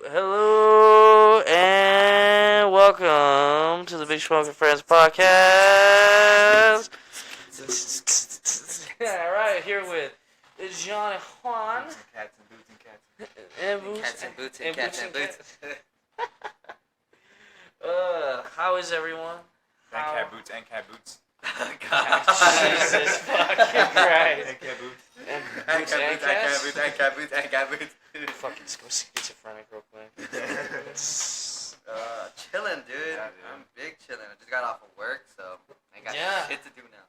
Hello, and welcome to the Big Smoking Friends podcast. Alright, here with John and Juan. Cats and boots and cats and boots. How is everyone? Cat boots and cat boots. Jesus fucking Christ. And cat boots. And Cat boots and cat boots and cat boots. Fucking schizophrenic real quick. Chilling, dude. Yeah, dude. I'm big chilling. I just got off of work, so I got shit to do now.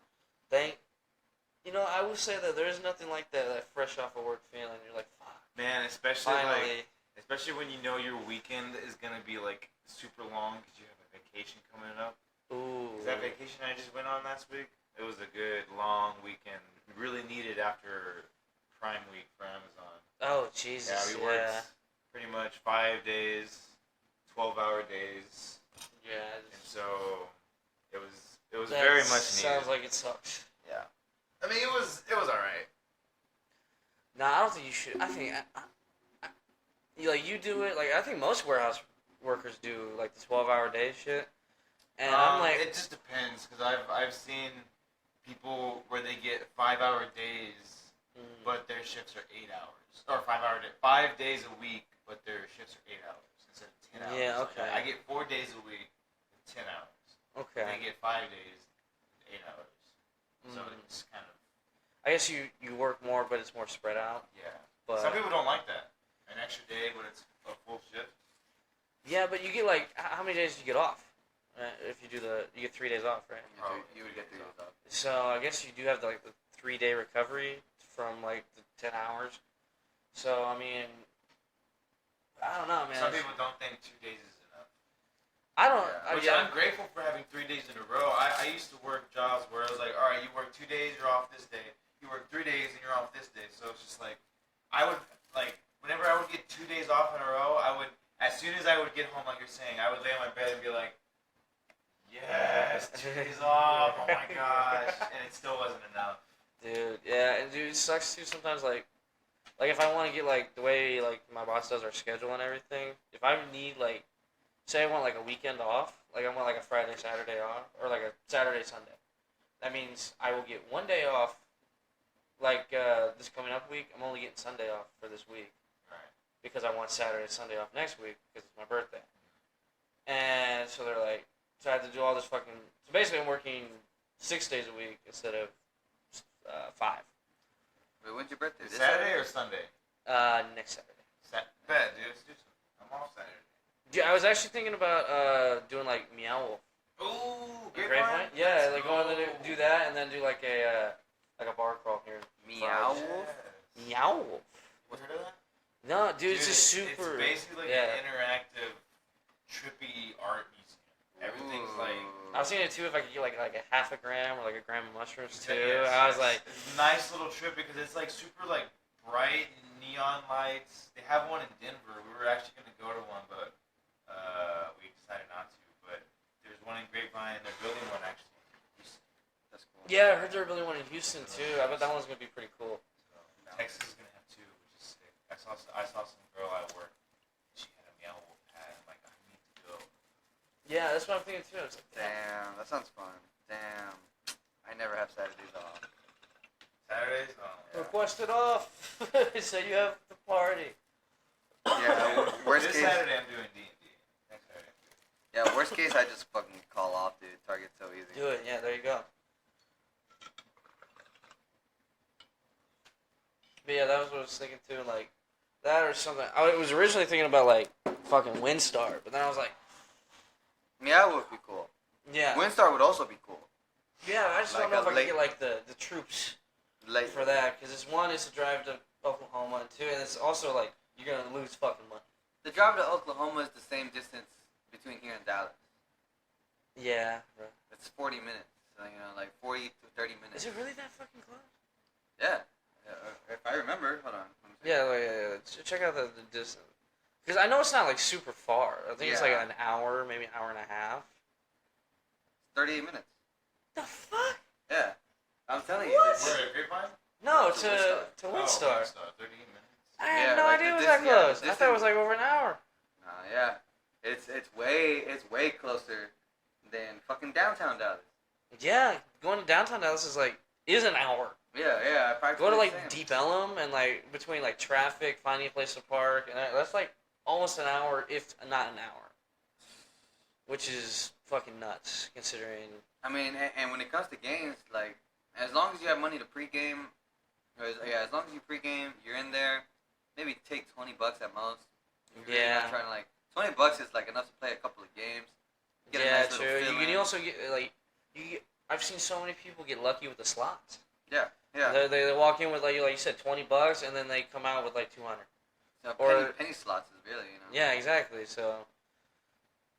I will say that there is nothing like that fresh off of work feeling. You're like, fuck. Man, especially Finally. especially when you know your weekend is gonna be like super long because you have a vacation coming up. Ooh. That vacation I just went on last week, it was a good long weekend. Really needed after Prime Week for Amazon. Oh, Jesus. Yeah, we worked pretty much 5 days, 12-hour days, Yeah. and so it was very much needed. Sounds like it sucks. Yeah, I mean it was alright. Nah, I don't think you should. I think you do it. Like I think most warehouse workers do like the 12-hour day shit. And I'm like, it just depends because I've seen people where they get 5-hour days, but their shifts are 8 hours, or 5 days a week, but their shifts are 8 hours instead of 10 hours. Yeah, okay. Like I get 4 days a week, 10 hours. Okay. They get 5 days, 8 hours. So it's kind of. I guess you work more, but it's more spread out. Yeah. But Some people don't like that. An extra day when it's a full shift. yeah, but you get like how many days do you get off? If you do you get 3 days off, right? You would get 3 days off. So I guess you do have the 3-day recovery from like the 10 hours. So I mean, I don't know, man. Some people don't think 2 days is enough. I don't. Which I'm grateful for having 3 days in a row. I used to work jobs where I was like, all right, you work 2 days, you're off this day. You work 3 days and you're off this day. So it's just like, I would like whenever I would get 2 days off in a row, I would as soon as I would get home, like you're saying, I would lay on my bed and be like, yes, 2 days off. Oh my gosh, and it still wasn't enough. Dude, yeah, and dude, it sucks too sometimes. Like if I want to get like the way like my boss does our schedule and everything. If I need like, say I want like a weekend off, like I want like a Friday, Saturday off, or like a Saturday, Sunday. That means I will get 1 day off. Like this coming up week, I'm only getting Sunday off for this week. Right. Because I want Saturday, Sunday off next week because it's my birthday. And so they're like, so I have to do all this fucking. So basically, I'm working 6 days a week instead of 5. Wait, when's your birthday? This Saturday or Sunday? Next Saturday. Bet, dude. Let's do some. I'm off Saturday. Yeah, I was actually thinking about doing like Meow Wolf. Ooh, Grapevine? Yeah, like going to do that and then do like a bar crawl here. Meow Wolf? Meow Wolf. You heard of that? No, dude, it's just super. It's basically like an interactive, trippy art museum. Everything's like. I was thinking too if I could get like a half a gram or like a gram of mushrooms too. Yes, I was like, it's a nice little trip because it's like super like bright neon lights. They have one in Denver. We were actually gonna go to one, but we decided not to. But there's one in Grapevine, and they're building one actually. That's cool. yeah, I heard they're building one in Houston too. I bet that one's gonna be pretty cool. So, Texas is gonna have 2, which is sick. I saw some girl at work. She had a Meow Wolf hat. I'm like, I need to go. Yeah, that's what I'm thinking too. I was like, Damn, that sounds fun. Damn. I never have Saturdays off. Saturdays? Oh, yeah. request it off. So you have the party. Yeah, worst This case. Saturday I'm doing D&D. Next Saturday. Yeah, worst case, I just fucking call off, dude. Target's so easy. Do it. Yeah, there you go. But yeah, that was what I was thinking too. Like that or something. I was originally thinking about like fucking Windstar, but then I was like, Meow would be cool. yeah, Windstar would also be cool. yeah. I just Like don't know a if I late- could get like the troops Like for that because it's one is to drive to Oklahoma and 2, and it's also like you're gonna lose fucking money. the drive to Oklahoma is the same distance between here and Dallas. Yeah. Bro. It's 40 minutes. So, like 40 to 30 minutes. Is it really that fucking close? Yeah. If I remember, hold on. Let me see. Yeah, check out the distance. Because I know it's not like super far. I think it's like Yeah. an hour, maybe an hour and a half. 38 minutes. The fuck? Yeah. I'm telling you. What? This Where, at Grapevine? No, To to Oh, Windstar. Windstar, 30 minutes. I had Yeah, no like idea it the was that dis- yeah, close. the I thought it was distance- like over an hour. It's way closer than fucking downtown Dallas. Yeah, going to downtown Dallas is an hour. Yeah, Go to practically the same. Deep Ellum and between traffic, finding a place to park, and that's almost an hour, if not an hour, which is fucking nuts considering. I mean, and when it comes to games, like as long as you have money to pregame, as long as you pregame, you're in there. Maybe take $20 at most. You're Yeah. not trying to $20 is enough to play a couple of games. Get a Yeah, nice little true. fill You in. can also I've seen so many people get lucky with the slots. Yeah. They walk in with like you said $20, and then they come out with 200. So Or- penny slots is really, Yeah, exactly. So,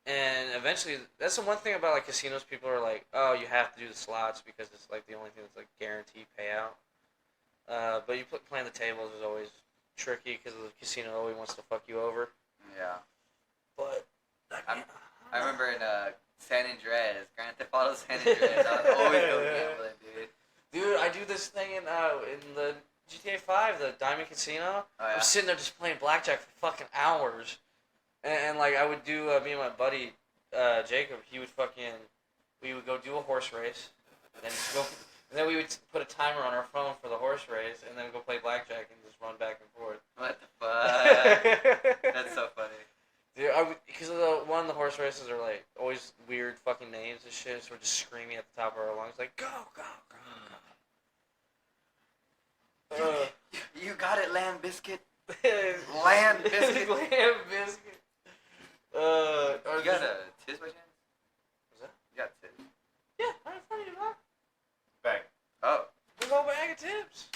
and eventually, that's the one thing about casinos. People are like, oh, you have to do the slots because it's the only thing that's guaranteed payout. But playing the tables is always tricky because the casino always wants to fuck you over. Yeah. But I remember in San Andreas, Grand Theft Auto San Andreas, I would always go gambling, dude. Dude, I do this thing in the GTA 5, the Diamond Casino. Oh, yeah? I'm sitting there just playing blackjack for fucking hours. And I would do, me and my buddy, Jacob, we would go do a horse race. And then we would put a timer on our phone for the horse race, and then go play blackjack and just run back and forth. What the fuck? That's so funny. Dude, because one of the horse races are always weird fucking names and shit, so we're just screaming at the top of our lungs go, go, go, go. You got it, Lamb Biscuit. Land Biscuit. Lamb Biscuit. You got a Tiz by chance? What's that? You got Tiz. Yeah, right in front of you, dog. Bag. Oh. Big old bag of tips.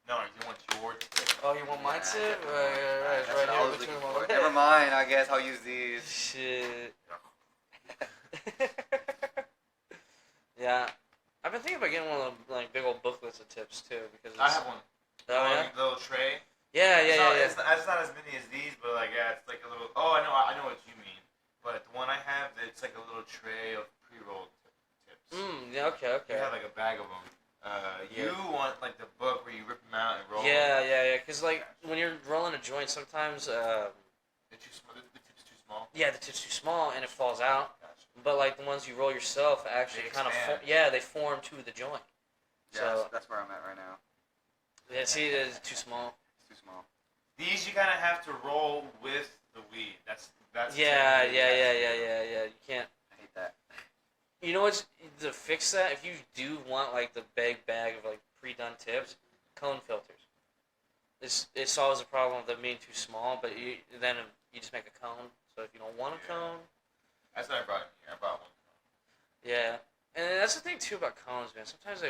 No, you want your tip. Oh, you want my tip? Right, it's That's right what I here was between looking my for. legs. Never mind, I guess I'll use these. Shit. Yeah. I've been thinking about getting one of the big old booklets of tips too because I have one. Oh yeah. Little tray. Yeah. It's not as many as these, but it's a little. Oh, I know what you mean. But the one I have, it's a little tray of pre-rolled tips. Yeah. Okay. You have a bag of them. You want the book where you rip them out and roll. Yeah. Because when you're rolling a joint, sometimes They're too small. The tip's too small. yeah, the tip's too small and it falls out. Gotcha. But the ones you roll yourself actually They kind of expand. they form to the joint. Yeah, So that's where I'm at right now. yeah, see, it's too small. It's too small. These you kind of have to roll with the weed. That's. Yeah. technically- You can't. I hate that. You know what's to fix that? If you do want the big bag of pre-done tips, cone filters. It solves the problem of them being too small, but then you just make a cone. So if you don't want a cone, That's what I brought in here. I brought one. yeah. And that's the thing too about cones, man. Sometimes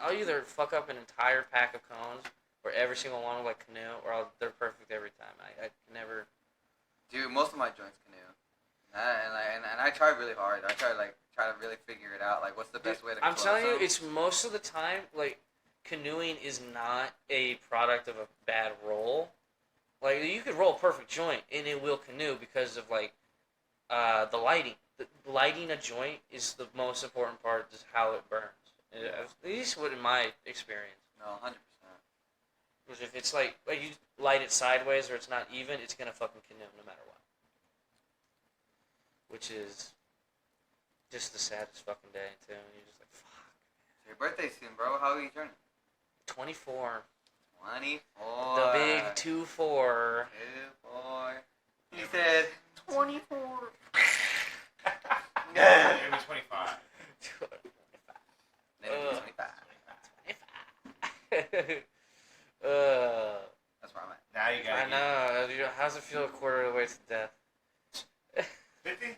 I'll either fuck up an entire pack of cones, or every single one will canoe, or they're perfect every time. I never. Dude, most of my joints canoe. And I try really hard. I try to really figure it out. What's the best way to I'm close telling you, them? it's most of the time canoeing is not a product of a bad roll. You could roll a perfect joint and it will canoe because of the lighting. Lighting a joint is the most important part. Is how it burns. At least in my experience. No, 100%. Because if it's you light it sideways or it's not even, it's gonna fucking canoe no matter what. Which is just the saddest fucking day too. And you're just fuck. It's your birthday soon, bro. How are you turning? 24. 24. The big 2-4. 2-4. He said 24. Yeah, it was 25. Then it was 25. That's where I'm at. Now you got. I know. How's it feel a quarter of the way to death? 50? I mean,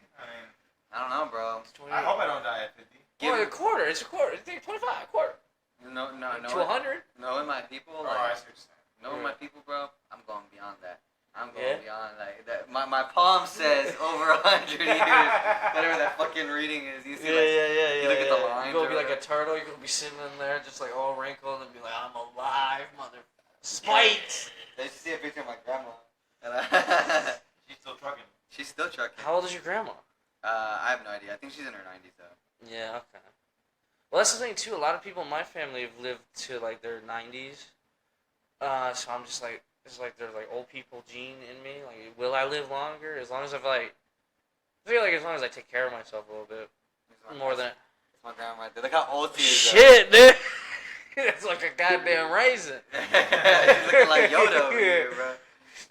I don't know, bro. It's 20. I hope I don't die at 50. Well, a quarter. It's a quarter. It's 25. A quarter. No. To 100. Knowing my people, Oh, I see what you're saying. knowing my people, bro, I'm going beyond that. I'm going Yeah? beyond that. My palm says over 100 years. Whatever that fucking reading is. You see, You look at the lines You're gonna or be like a whatever. turtle. You're gonna be sitting in there just all wrinkled and be like, I'm alive, mother. Spite. They should see a picture of my grandma. She's still trucking. She's still trucking. How old is your grandma? I have no idea. I think she's in her 90s though. Yeah. Okay. Well, that's the thing too. A lot of people in my family have lived to their 90s. So I'm just it's there's old people gene in me. Will I live longer, as long as I feel like as long as I take care of myself a little bit more than. It's my grandma right there. Look how old she is. Shit, dude. That's like a goddamn raisin. She's looking like Yoda over here, bro.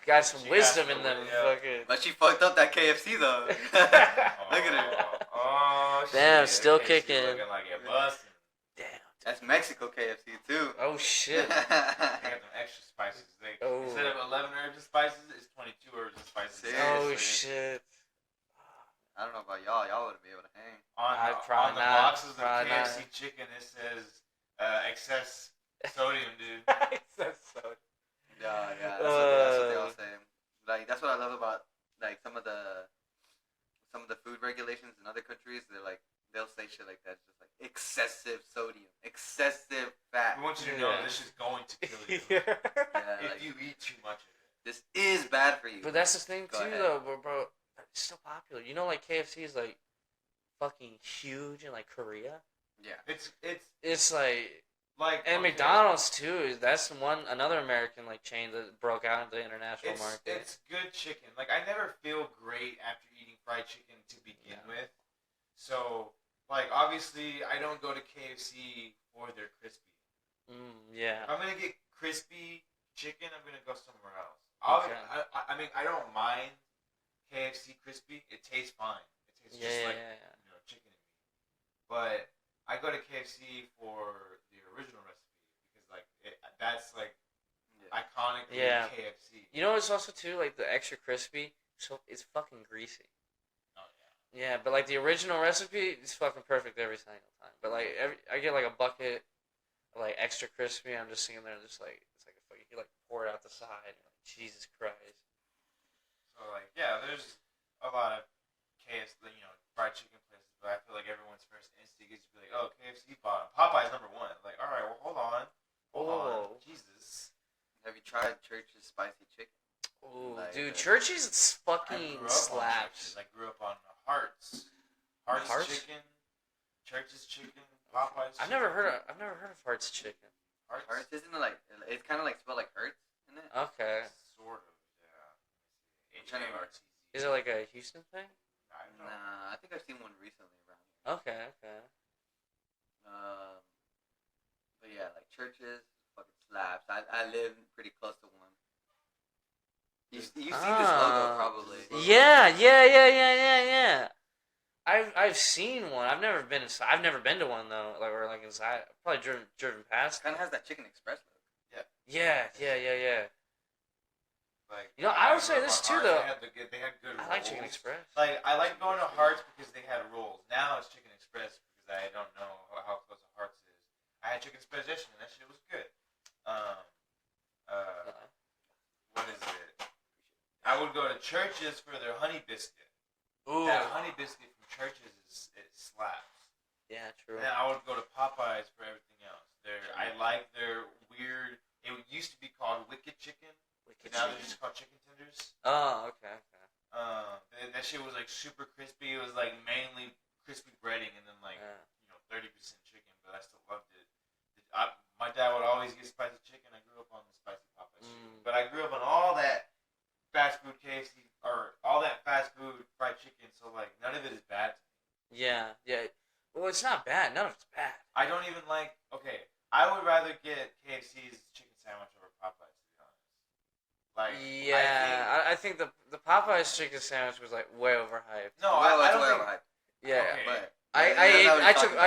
Got some wisdom in them fucking. But she fucked up that KFC though. Look at her. Oh, Damn, shit. still KFC kicking. Looking like it busting. Damn. That's Mexico KFC too. Oh shit. They got them extra spices. Oh. Instead of 11 herbs and spices, it's 22 herbs and spices. Seriously. Oh shit. I don't know about y'all. Y'all wouldn't be able to hang. On the not. boxes of Probably KFC not. chicken, it says excess sodium, dude. That's so. Yeah, that's what they all say. Like that's what I love about like some of the food regulations in other countries. They'll say shit like that. It's just like excessive sodium, excessive fat. We want you to know this is going to kill you Yeah. Yeah, if you eat too much of it. this is bad for you. But that's the thing Go too, ahead. though, bro. It's still popular. You know, like KFC is like fucking huge in like Korea. Yeah. It's like. Like And okay, McDonald's too. That's another American like chain that broke out into the international market. It's good chicken. Like I never feel great after eating fried chicken to begin with. So like obviously I don't go to KFC for their crispy. Yeah. If I'm gonna get crispy chicken, I'm gonna go somewhere else. Okay. I mean I don't mind KFC crispy. It tastes fine. It tastes just like chicken and meat. But I go to KFC for the original recipe because like that's like iconically KFC. You know what's also too like the extra crispy, so it's fucking greasy. Oh yeah. Yeah, but like the original recipe, it's fucking perfect every single time. But like I get like a bucket of like extra crispy. I'm just sitting there and just like it's like a fucking you like pour it out the side. You're like, Jesus Christ. So like yeah, there's a lot of KFC, fried chicken places, but I feel like everyone's first instinct is to be like, oh, KFC bottom. Popeye's number one. Like, all right, well, hold on, Jesus. Have you tried Church's spicy chicken? Ooh, Like, dude, Church's fucking I grew up on slaps. Church's. I grew up on Hearts chicken, Church's chicken, Popeye's. I've never heard of Heart's chicken. Hearts, isn't it like it's kind of like spelled like hurts, isn't it? Okay. Sort of, yeah. I'm trying to- HARTZ. Is it like a Houston thing? I don't know. Nah, I think I've seen one recently around here. Okay. But yeah, like Church's fucking slaps. I live pretty close to one. You see this logo probably. Yeah. I've seen one. I've never been inside. I've never been to one though. Like or like inside. I've probably driven past. Kind of has that Chicken Express look. Yeah. Like, You know, I would grew say up this on too, Hearts. though. They had good I like Chicken rolls. Express. Like I like going to Hearts because they had rolls. Now it's Chicken Express because I don't know how close to Hearts is. I had Chicken Express yesterday and that shit was good. What is it? I would go to Church's for their honey biscuit. Ooh. That honey biscuit from Church's it slaps. Yeah, true. And then I would go to Popeyes for everything else. I like their weird. It used to be called Wicked Chicken. But now they're just called chicken tenders. Oh, okay. That shit was like super crispy. It was like mainly crispy breading and then like 30% chicken, but I still loved it. My dad would always get spicy chicken. I grew up on the spicy Popeyes chicken, but I grew up on all that fast food KFC or all that fast food fried chicken. So like none of it is bad to me. Yeah. Well, it's not bad. None of it's bad. I don't even like. Okay, I would rather get KFC's chicken sandwich over Popeyes. Like, Yeah, I think the Popeyes chicken sandwich was like way overhyped. No, Well, I it's don't way think. overhyped. Yeah, Okay. But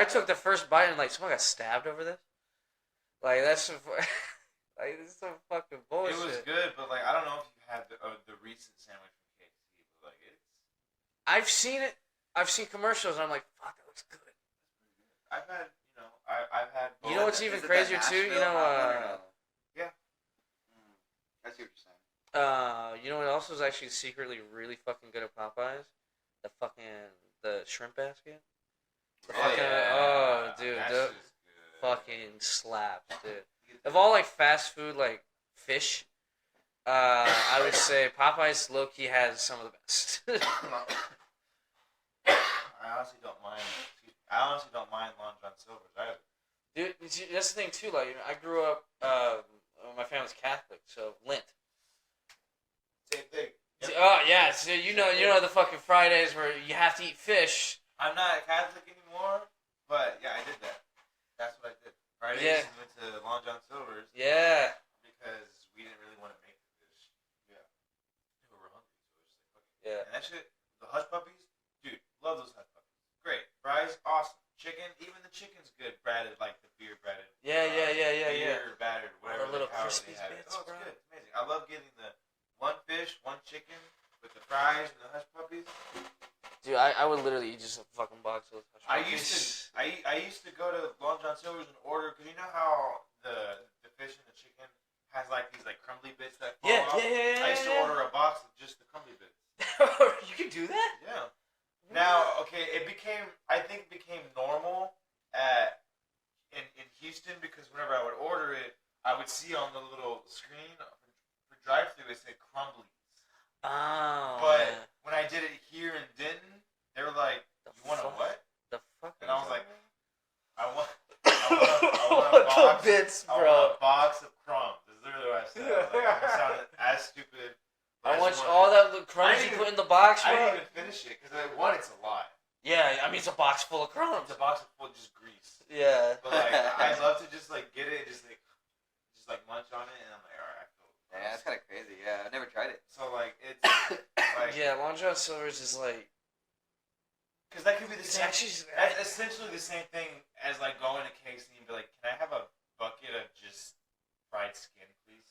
I took the first bite and like someone got stabbed over this. Like that's some, like this is some fucking bullshit. It was good, but like I don't know if you had the recent sandwich from KFC, but like it's. I've seen it. I've seen commercials and I'm like, fuck, that looks good. I've had I've had. You know what's even crazier too? You know, Yeah. I see what you're saying. You know what else was actually secretly really fucking good at Popeyes? The shrimp basket. Oh, dude, That's the just good. fucking slaps, dude. Of all like fast food like fish, I would say Popeyes low key has some of the best. I honestly don't mind. I honestly don't mind Long John Silver's either. Dude, that's the thing too. Like, I grew up. My family's Catholic, so Lent. Same thing. Yep. Oh yeah, so you know the fucking Fridays where you have to eat fish. I'm not Catholic anymore, but yeah, I did that. That's what I did. Fridays Yeah. we went to Long John Silver's Yeah. because we didn't really want to make the fish. Yeah. We were hungry, so it was just like, okay. Yeah. And that shit, the hush puppies, dude, love those hush puppies. Great. Fries, awesome. Chicken, even the chicken's good, breaded, like the beer breaded. Yeah. Beer battered, whatever. The little however crispy they have it. bits, Oh, it's bro. good. It's amazing. I love getting the one fish, one chicken with the fries and the hush puppies. Dude, I would literally eat just a fucking box of hush I puppies. used to go to Long John Silver's and order, because you know how the fish and the chicken has like these like crumbly bits that fall off? Yeah. I used to order a box of just the crumbly bits. You can do that? Yeah. Now, okay, I think it became normal in Houston, because whenever I would order it, I would see on the little screen for drive-thru it said crumblies. Oh. But man. when I did it here in Denton, they were like, "You want a what?" The fuck? And I was like, I want the a box. bits, I bro. want a box of crumbs. Is literally what I said. I was like, I'm gonna sound as stupid. but I want just all that the crumbs I you didn't put in the box, I bro. didn't even finish it because one, it's a lot. Yeah, I mean it's a box full of crumbs. It's a box full of just grease. Yeah. But like, I love to just like get it, and just like munch on it, and I'm like, all right, I feel. Yeah, that's kind of crazy. Yeah, I've never tried it. So like it's like Yeah, Long John Silver's is like because that could be the it's same. actually That's essentially the same thing as like going to KFC and be like, can I have a bucket of just fried skin, please?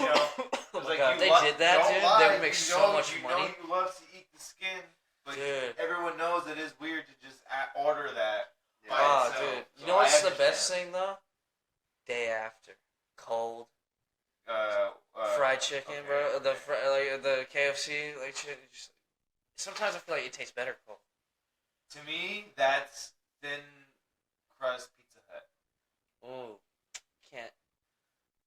You know, oh my like, god, if they did that, don't dude, lie, they would make you so know, much you money. know you love to eat the skin, but Dude. everyone knows it is weird to just order that. Yeah. by Oh, itself. dude. So You know what's I the best understand. thing though? Day after, cold fried chicken, okay, bro. The okay. like the KFC like shit. Just, sometimes I feel like it tastes better cold. To me, that's thin crust Pizza Hut. Ooh, can't.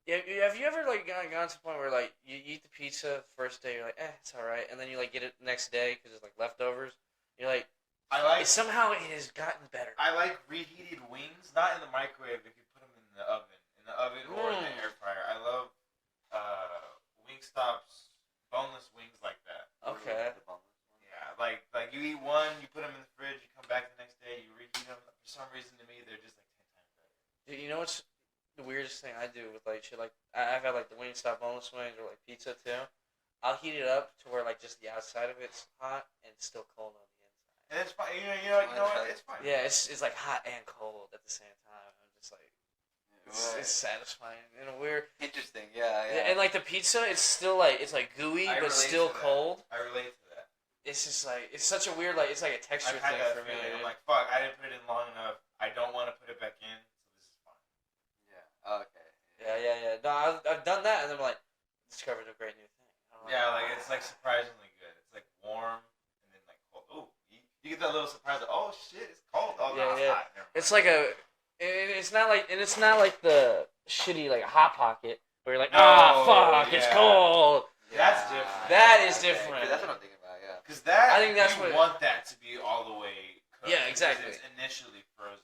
Yeah, have you ever like gone to the point where like you eat the pizza the first day, you're like, it's all right, and then you like get it the next day because it's like leftovers. You're like, somehow it has gotten better. I like reheated wings, not in the microwave. If you put them in the oven or in the air fryer. I love Wingstop's boneless wings like that. Okay. Yeah, like you eat one, you put them in the fridge, you come back the next day, you reheat them. For some reason, to me, they're just like 10 times better. Dude, you know what's the weirdest thing I do with like shit like I've had like the Wingstop boneless wings or like pizza too. I'll heat it up to where like just the outside of it's hot and it's still cold on the inside. And it's fine. You know what? It's fine. Yeah, it's like hot and cold at the same time. I'm just like it's satisfying in a weird. Interesting. Yeah. And like the pizza, it's still like it's like gooey I but relate still to that. cold. I relate to that. It's just like it's such a weird like it's like a texture I've had thing that for me. feeling. I'm dude. like, fuck, I didn't put it in long enough. I don't want to put it back in, so this is fine. Yeah. Okay. Yeah. No, I've done that, and I'm like, discovered a great new thing. Yeah, like it's like surprisingly good. It's like warm and then like cold. Ooh, you get that little surprise. Like, oh shit, it's cold. Oh no, it's hot. Never mind. It's like it's not like the shitty like hot pocket where you're like, fuck, it's yeah. cold. That's different. That is Okay, different. that's what I'm thinking about. Yeah. Because that, I think that's you what- want that to be all the way cooked. Yeah, because exactly. It's initially frozen.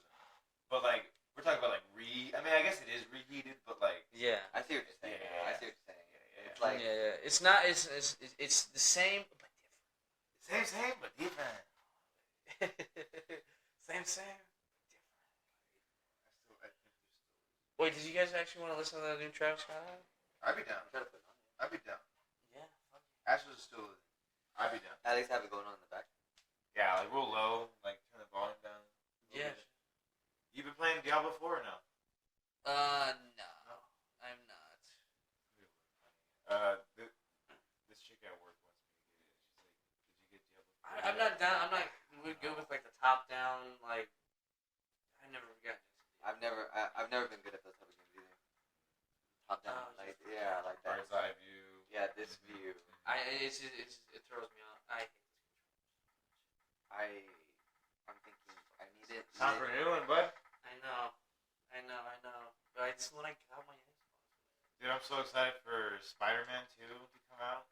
But like, we're talking about like I mean, I guess it is reheated, but like. Yeah. I see what you're saying. Yeah. I see what you're saying. Yeah. It's like Yeah. It's not. It's the same but Same, but different. different. same. I think there's still. Wait, did you guys actually want to listen to the new Travis Scott album? I'd be down. try to put it on. I'd be down. Yeah. Ashes is still. I'd be down. At least have it going on in the back. Yeah, like real low, like turn the volume down. Yeah. You been playing Diablo 4 or no? No, I'm not. This chick at work wants me to get it. She's like, "Did you get Diablo 4?" I'm not down. I'm not good with like the top down. Like, I never got. I've never been good at those type of games either. Top down, Oh, like yeah, like that. Bird's eye view. Yeah, this view. It throws me off. I'm thinking I need it. Time for a new one, bud. I know. But it's when I got my Xbox. Dude, I'm so excited for Spider-Man 2 to come out.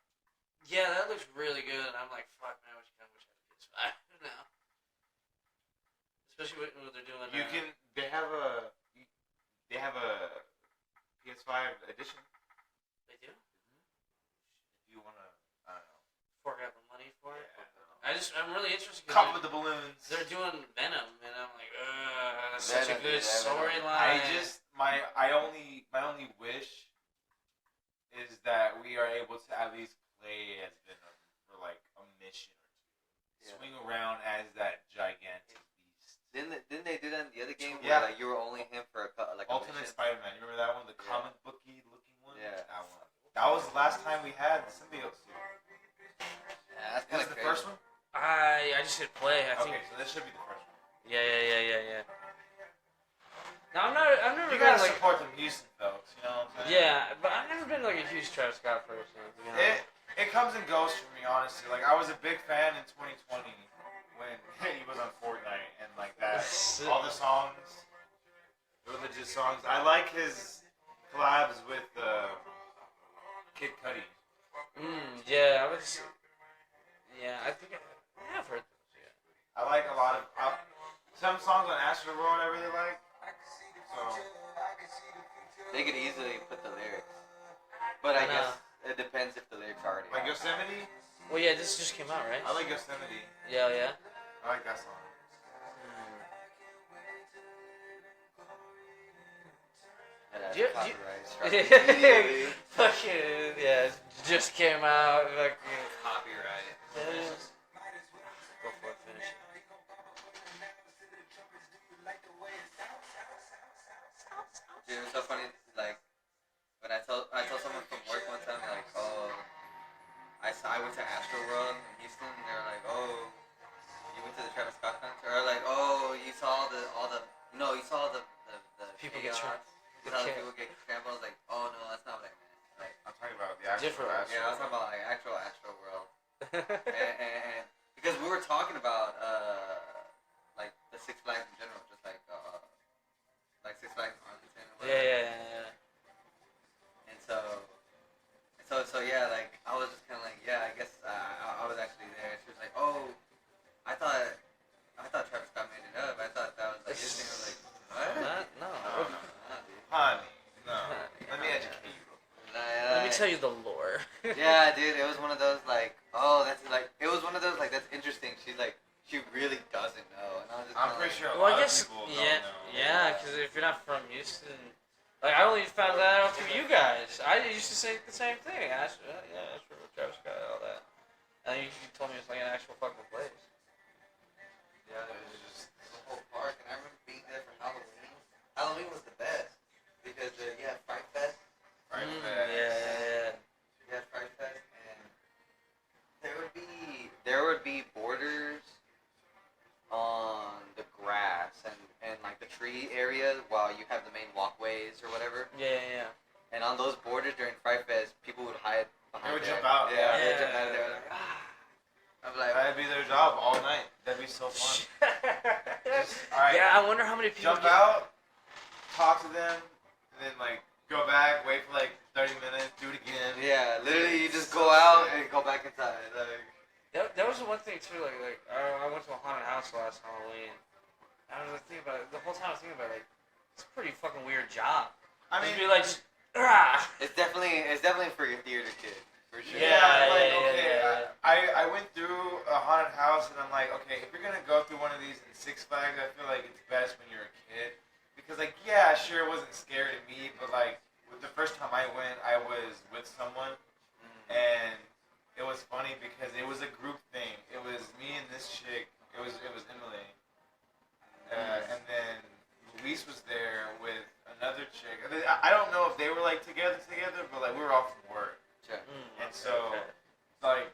Yeah, that looks really good. And I'm like, fuck, man, I wish I had a PS5 now. Especially when they're doing. You can. They have a PS5 edition. They do. If you wanna I'm really interested. Cop with the balloons. They're doing Venom, and I'm like, that's such a Venom, good yeah, storyline. My only wish is that we are able to at least play as Venom for like a mission or two. Yeah. Swing around as that gigantic beast. Didn't they do that in the other game Yeah. where like you were only him for like a Ultimate mission? Spider-Man. You remember that one, the Yeah. comic booky looking one? Yeah. That one. That was the last time we had the symbiote suit. Yeah, that's This kind is of the first one. I just hit play. I think. Okay, so this should be the first one. Yeah. Now I've never You been gotta like. support them Houston folks. You know what I'm saying? Yeah, but I've never been like a huge Travis Scott person. To be honest. It comes and goes for me, honestly. Like I was a big fan in 2020 when he was on Fortnite and like that. All the songs, religious songs. I like his collabs with Kid Cudi. Yeah, I was. Yeah, I think I've heard those. Yeah. I like a lot of some songs on Astro World. I really like. So They could easily put the lyrics, but I guess it depends if the lyrics are already like out. Yosemite. Well, yeah, this just came out, right? I like Yosemite. Yeah. I like that song. Yeah, Do you- copyright strike immediately. Fucking yeah, it just came out. Fucking Copyright. go for it, finish it. Dude, it was so funny. Like when I told someone from work one time, like, oh, I went to Astro World in Houston, and they were like, oh, you went to the Travis Scott concert, or like, oh, you saw the People get chaos. tra- You saw the the people get trampled. I was like, oh no, that's not what I meant. Like, I'm talking about the actual Different. Astro yeah, I was talking about like actual Astro World, and because we were talking about like the Six Flags in general, just like Six Flags in Arlington. Or whatever. yeah. And so yeah, like I was just kind of like, yeah, I guess I was actually there. She was like, oh, I thought Travis Scott made it up. I thought that was like his thing. I was like, what? No. Nah, dude. Honey, no. Let me educate you. Let me tell you the lore. Yeah, dude, it was one of those like, oh, that's like, it was one of those like, that's interesting. She's like, she really doesn't know, and I was just. I'm pretty sure a Well, lot I guess of people yeah, don't know. yeah. Because if you're not from Houston, like I only found that out through you guys. I used to say the same thing. That's for Travis Scott, all that. And you told me it's like an actual fucking place. Yeah, it was just the whole park, and I remember being there for Halloween. Halloween was the best because you had Fright Fest. Right, Yeah. You had Fright Fest, and there would be borders on the grass and like the tree area while you have the main walkways or whatever. Yeah. And on those borders during Fright Fest, people would hide behind. They would there. jump out. Yeah, they Yeah. would jump out. They were like, ah. I'm like, That'd be their job all night. That'd be so fun. All right. Yeah, I wonder how many people Jump out, talk to them, and then like go back, wait for like 30 minutes, do it again. yeah, literally you just go out and go back inside. Like, That was the one thing too. Like I went to a haunted house last Halloween. I was like thinking about it the whole time. I was thinking about it, like it's a pretty fucking weird job. I Just mean, be like, it's definitely for your theater kid, for sure. yeah, like yeah, okay, yeah. I went through a haunted house and I'm like, okay, if you're gonna go through one of these in Six Flags, I feel like it's best when you're a kid because like yeah, sure it wasn't scary to me, but like with the first time I went, I was with someone and it was funny because it was a group thing. It was me and this chick. It was Emily, and then Luis was there with another chick. I don't know if they were like together, but like we were all from work, Sure. and so like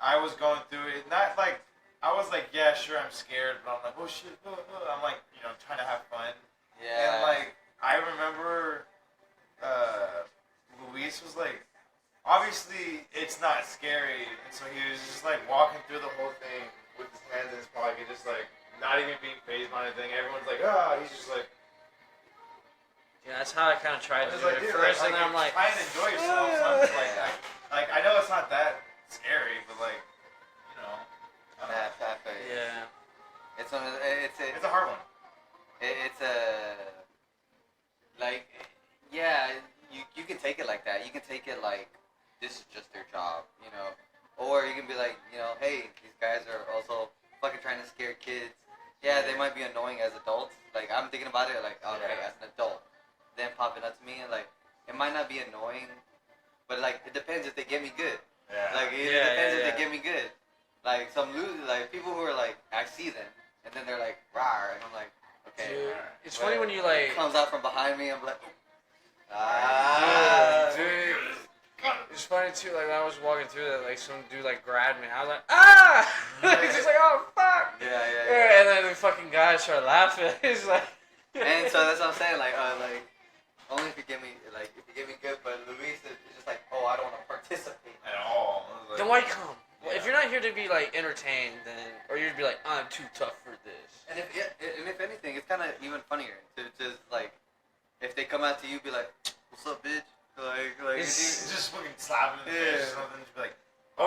I was going through it. Not like I was like, yeah, sure, I'm scared, but I'm like, oh shit, I'm like, trying to have fun, Yeah. and like I remember, Luis was like. Obviously, it's not scary, and so he was just like walking through the whole thing with his hands in his pocket, just like not even being phased by anything. Everyone's like, he's just like. yeah, that's how I kind of tried to It's do like, it dude, first, and then I'm like, try and enjoy yourself. Son. Like I know it's not that scary, but like, I don't know. Yeah. It's It's a hard one. It's a like you can take it like that. You can take it like this is just their job, or you can can be like, you know, hey, these guys are also fucking trying to scare kids. Yeah, they might be annoying as adults. Like, I'm thinking about it, like, okay, as an adult, then popping up to me, and like, it might not be annoying, but like, it depends if they get me good. Yeah. Like, it depends if they get me good. Like, some losers, like, people who are like, I see them, and then they're like, rawr, and I'm like, okay. Dude, it's funny when you like. It comes out from behind me, I'm like, Dude, it's funny too. Like when I was walking through that, like some dude like grabbed me. I was like, ah! He's just like, oh fuck. Yeah. And then the fucking guy started laughing. He's like. And so that's what I'm saying. Like only if you give me good. But Luis is just like, oh, I don't want to participate At all. Like, Then why come? Well, if you're not here to be like entertained, then or you'd be like, I'm too tough for this. And if anything, it's kind of even funnier to just like, if they come out to you, be like, what's up, bitch? Like it's just fucking slapping in the face or something. Just be like, I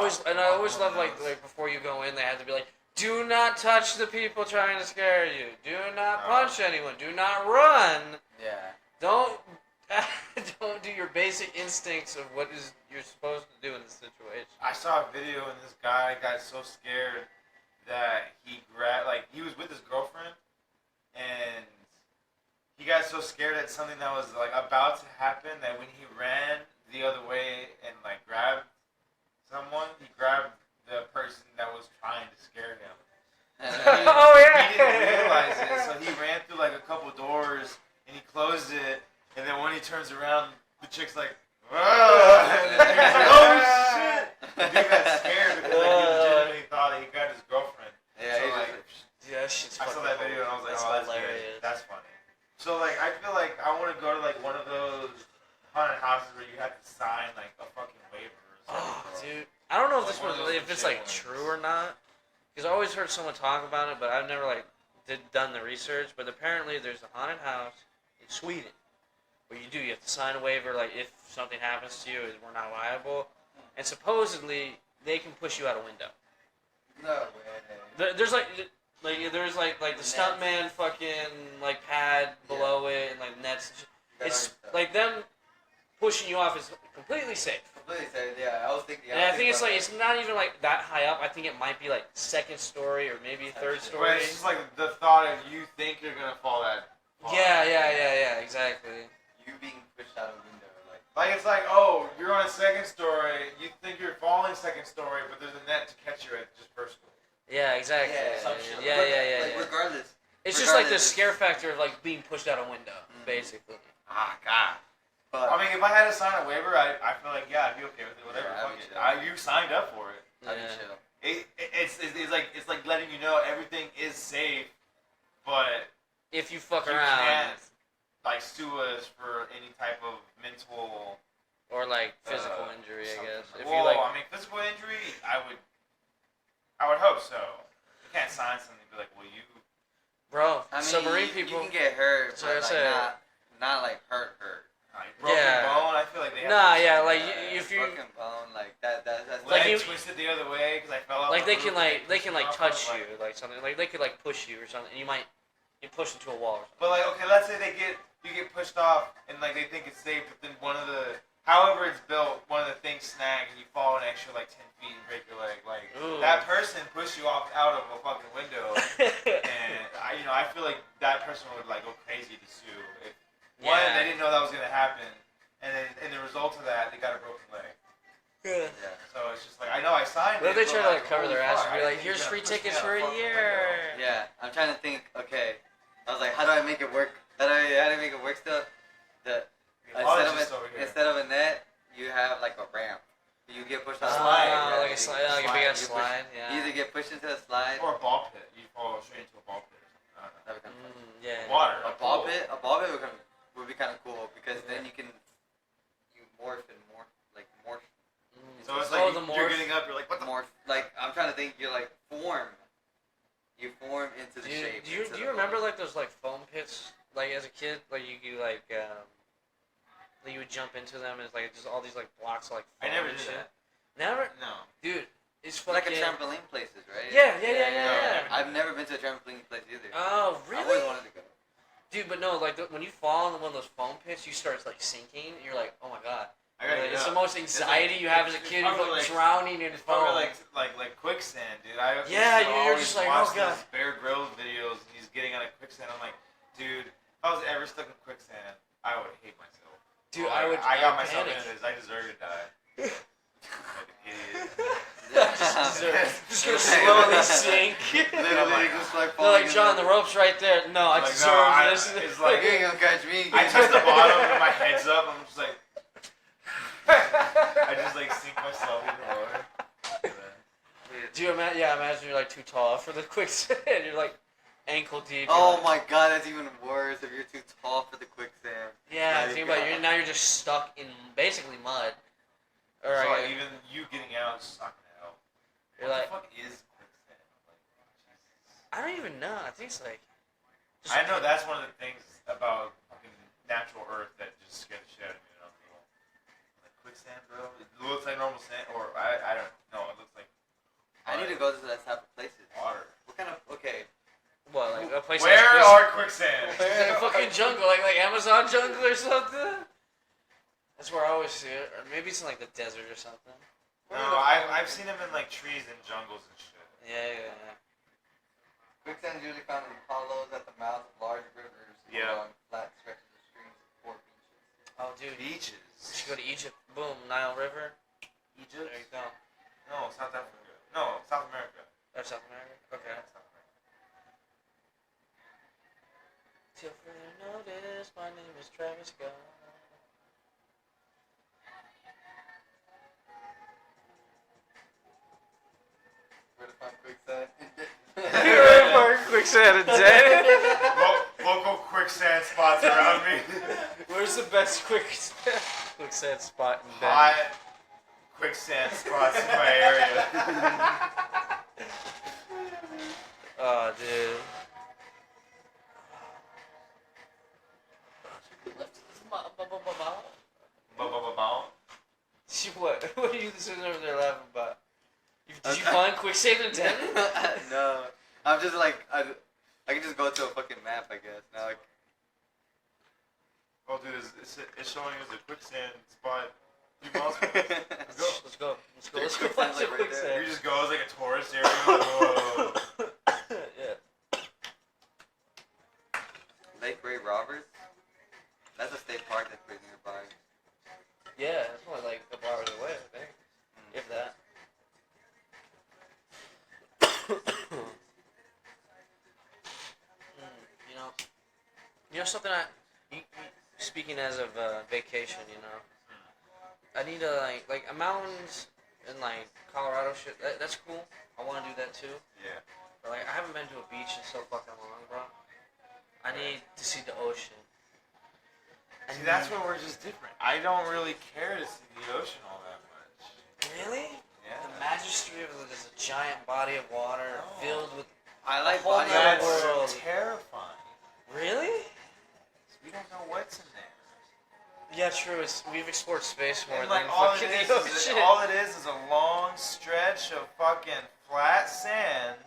always love like before you go in, they have to be like, do not touch the people trying to scare you. Do not punch anyone. Do not run. Yeah. Don't do your basic instincts of what is you're supposed to do in this situation. I saw a video and this guy got so scared that he grabbed, like, he was with his girlfriend and he got so scared at something that was like about to happen that when he ran the other way and like grabbed someone, he grabbed the person that was trying to scare him. Oh yeah. He didn't realize it, so he ran through like a couple doors and he closed it, and then when he turns around, the chick's like, "Whoa!" And the dude's like, "Oh shit!" The dude got scared because like, he legitimately thought that he grabbed his girlfriend. Yeah. So, like, Yeah, shit's I saw that video and I was like, that's "Oh, that's hilarious. good. That's funny." So like, I feel like I want to go to like one of those haunted houses where you have to sign like a fucking waiver or Oh, something. dude. I don't know if Like this one was of those if it's legit like ones. true or not. Because I always heard someone talk about it, but I've never like done the research. But apparently, there's a haunted house in Sweden where you have to sign a waiver. Like if something happens to you, we're not liable. And supposedly they can push you out a window. No way. There's there's like the stuntman fucking like pad below it and like nets. It's like them pushing you off is completely safe. Completely safe. Yeah, I was thinking. And I think it's like it's not even like that high up. I think it might be like second story or maybe third But story. it's just like the thought of you think you're gonna fall that far. Yeah, exactly. You being pushed out of a window, like. Like it's like, oh, you're on a second story. You think you're falling second story, but there's a net to catch you at just first story. Yeah, exactly. some shit. Yeah. Like, regardless. It's just like the regardless, scare factor of like being pushed out a window, basically. Ah, God. But I mean, if I had to sign a waiver, I feel like, yeah, I'd be okay with it. Whatever. Yeah, fuck I'd be it. chill. You signed up for it. I'd be Yeah. chill. It's like letting you know everything is safe, but If you fuck you around can't like sue us for any type of mental or like physical injury, I something. guess. If Well, you like, I mean, physical injury, I would hope so. You can't sign something and be like, well, you. bro, I mean, submarine you people. can get hurt, That's what I but said. like not like hurt. Broken Yeah. bone. I feel like they have Nah, to yeah, say like that. if you broken bone, like that's Like Leg you- twisted the other way because I fell off. like the they can roof, like they pushed can me like off, touch I was you like something like they could like push you or something and you might get pushed into a wall or something. But like, okay, let's say you get pushed off and like they think it's safe, but then however it's built, one of the things snag and you fall an extra like 10 feet and break your leg. Like Ooh. that person pushed you off out of a fucking window, and I feel like that person would like go crazy to sue. If, one, Yeah. they didn't know that was gonna happen, and then in the result of that, they got a broken leg. Yeah. Yeah. So it's just like I know I signed What it. if they but try to like, like cover holy their ass fuck, and be I like, think here's you're free gonna push me tickets out for a a fucking year. window. Yeah, I'm trying to think. Okay, I was like, how do I make it work? How do I make it work still? Apologist over here. Instead of a net, you have like a ramp. You get pushed out. Slide. Like a slide, like a big ass You push- slide. You Yeah. either get pushed into a slide. Or a ball pit. You fall straight into a ball pit. I don't know. That'd be kind of fun. Yeah. Water. A ball pit. A ball pit would be kind of cool because then you morph and morph. So it's Oh, like the you're morph. getting up, you're like, what the Morph. Like I'm trying to think. You're like form. You form into the shape. Do you remember like those like foam pits like as a kid like you like you would jump into them and it's like just all these like blocks of, like I foam never and did shit? that. Never, No. dude. It's like fucking a trampoline places, right? Yeah. I've never been to a trampoline place either. Oh I always really? wanted to go. Dude, but no, like when you fall in one of those foam pits, you start like sinking. And you're like, oh my god. It's the most anxiety you have as a kid. You're like drowning in foam. Probably like quicksand, dude. You're just like, oh god. Bear Grylls videos, and he's getting out of quicksand. I'm like, dude, if I was ever stuck in quicksand, I would hate myself. Dude, I got myself into this. I deserve to die. Like an idiot. Just gonna slowly sink. Literally, just like They're like, John, the rope's right there. No, I deserve this. It's like, you ain't gonna catch me. I touch the bottom and my head's up. I'm just like, I just like sink myself in the water. Do you imagine you're like too tall for the quicksand. You're like ankle deep. Oh my god, that's even worse if you're too tall for the quicksand. Yeah, think about it. Now you're just stuck in basically mud. Or so like, even you getting out is sucking it out. You're what like, the fuck is quicksand? Like, Jesus. I don't even know. I think it's like. I know that's one of the things about fucking natural earth that just scared the shit out of me. Like quicksand, bro. It looks like normal sand, or I don't know. It looks like. I need to go to that type of places. Water. What kind of What, like a place? Where are quicksand? Like a fucking jungle, like Amazon jungle or something. That's where I always see it. Or maybe it's in like the desert or something. No, I've seen them in like trees and jungles and shit. Yeah. Quicksand is usually found in hollows at the mouths of large rivers along flat stretches of streams or beaches. Oh, dude. Beaches. You should go to Egypt. Boom, Nile River. Egypt? There you go. No, South Africa. No, South America. That's South America? Okay. Yeah, South America. Till further notice, my name is Travis Scott. Where to find quicksand? Quicksand and dead. Local quicksand spots around me. Where's the best quicksand spot in Denver? Hot quicksand spots in my area. Oh, dude. What are you sitting over there laughing about? Did you find quicksand in Denver? No. I'm just like, I can just go to a fucking map, I guess. Now, like, Oh, dude, it's showing us a quicksand spot 3 miles from us. Let's go. There's Let's go find quicksand, some like, right there. quicksand. We just go as like a tourist area. Whoa. Yeah. Lake Ray Roberts? That's a state park that's pretty nearby. Yeah, it's only like a couple hours away, I think. If that. You know something speaking as of vacation, I need like a mountains and like Colorado shit. That's cool. I want to do that too. Yeah. But like I haven't been to a beach in so fucking long, bro. I need to see the ocean. See, that's where we're just different. I don't really care to see the ocean all that much. Really? Yeah. The majesty of this giant body of water filled with. I like whole body other That's world. terrifying. Really? We don't know what's in there. Yeah, true. We've explored space more And than like all fucking it the is ocean. all it is a long stretch of fucking flat sand,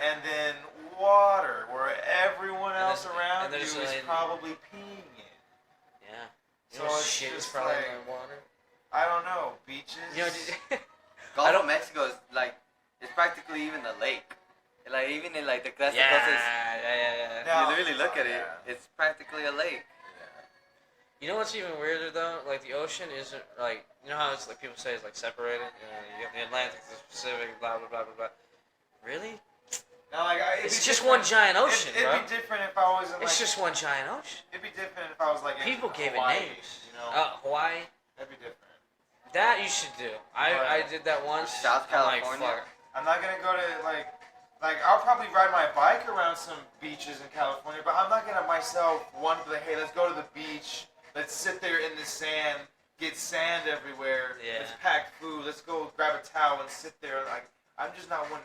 and then water where everyone else around you is probably peeing in. Yeah. So it's it's shit is just probably like- in the water. I don't know, beaches. Gulf I don't- of Mexico is like, it's practically even a lake. Like, even in like the closest, Yeah. No. you really look at it, Yeah. it's practically a lake. You know what's even weirder though? Like the ocean isn't like, you know how it's like people say it's like separated. You have the Atlantic, the Pacific, blah blah blah blah blah. Really? Now, like, It's just one giant ocean, it'd bro. be different if I was in like. It's just one giant ocean. It'd be different if I was like. People in gave Hawaii, it names. You know. Hawaii. That'd be different. That you should do. I did that once. South I'm like, California? fuck. I'm not gonna go to like I'll probably ride my bike around some beaches in California, but I'm not gonna myself want to be like, hey, let's go to the beach, let's sit there in the sand, get sand everywhere, Yeah. let's pack food, let's go grab a towel and sit there. Like, I'm just not one.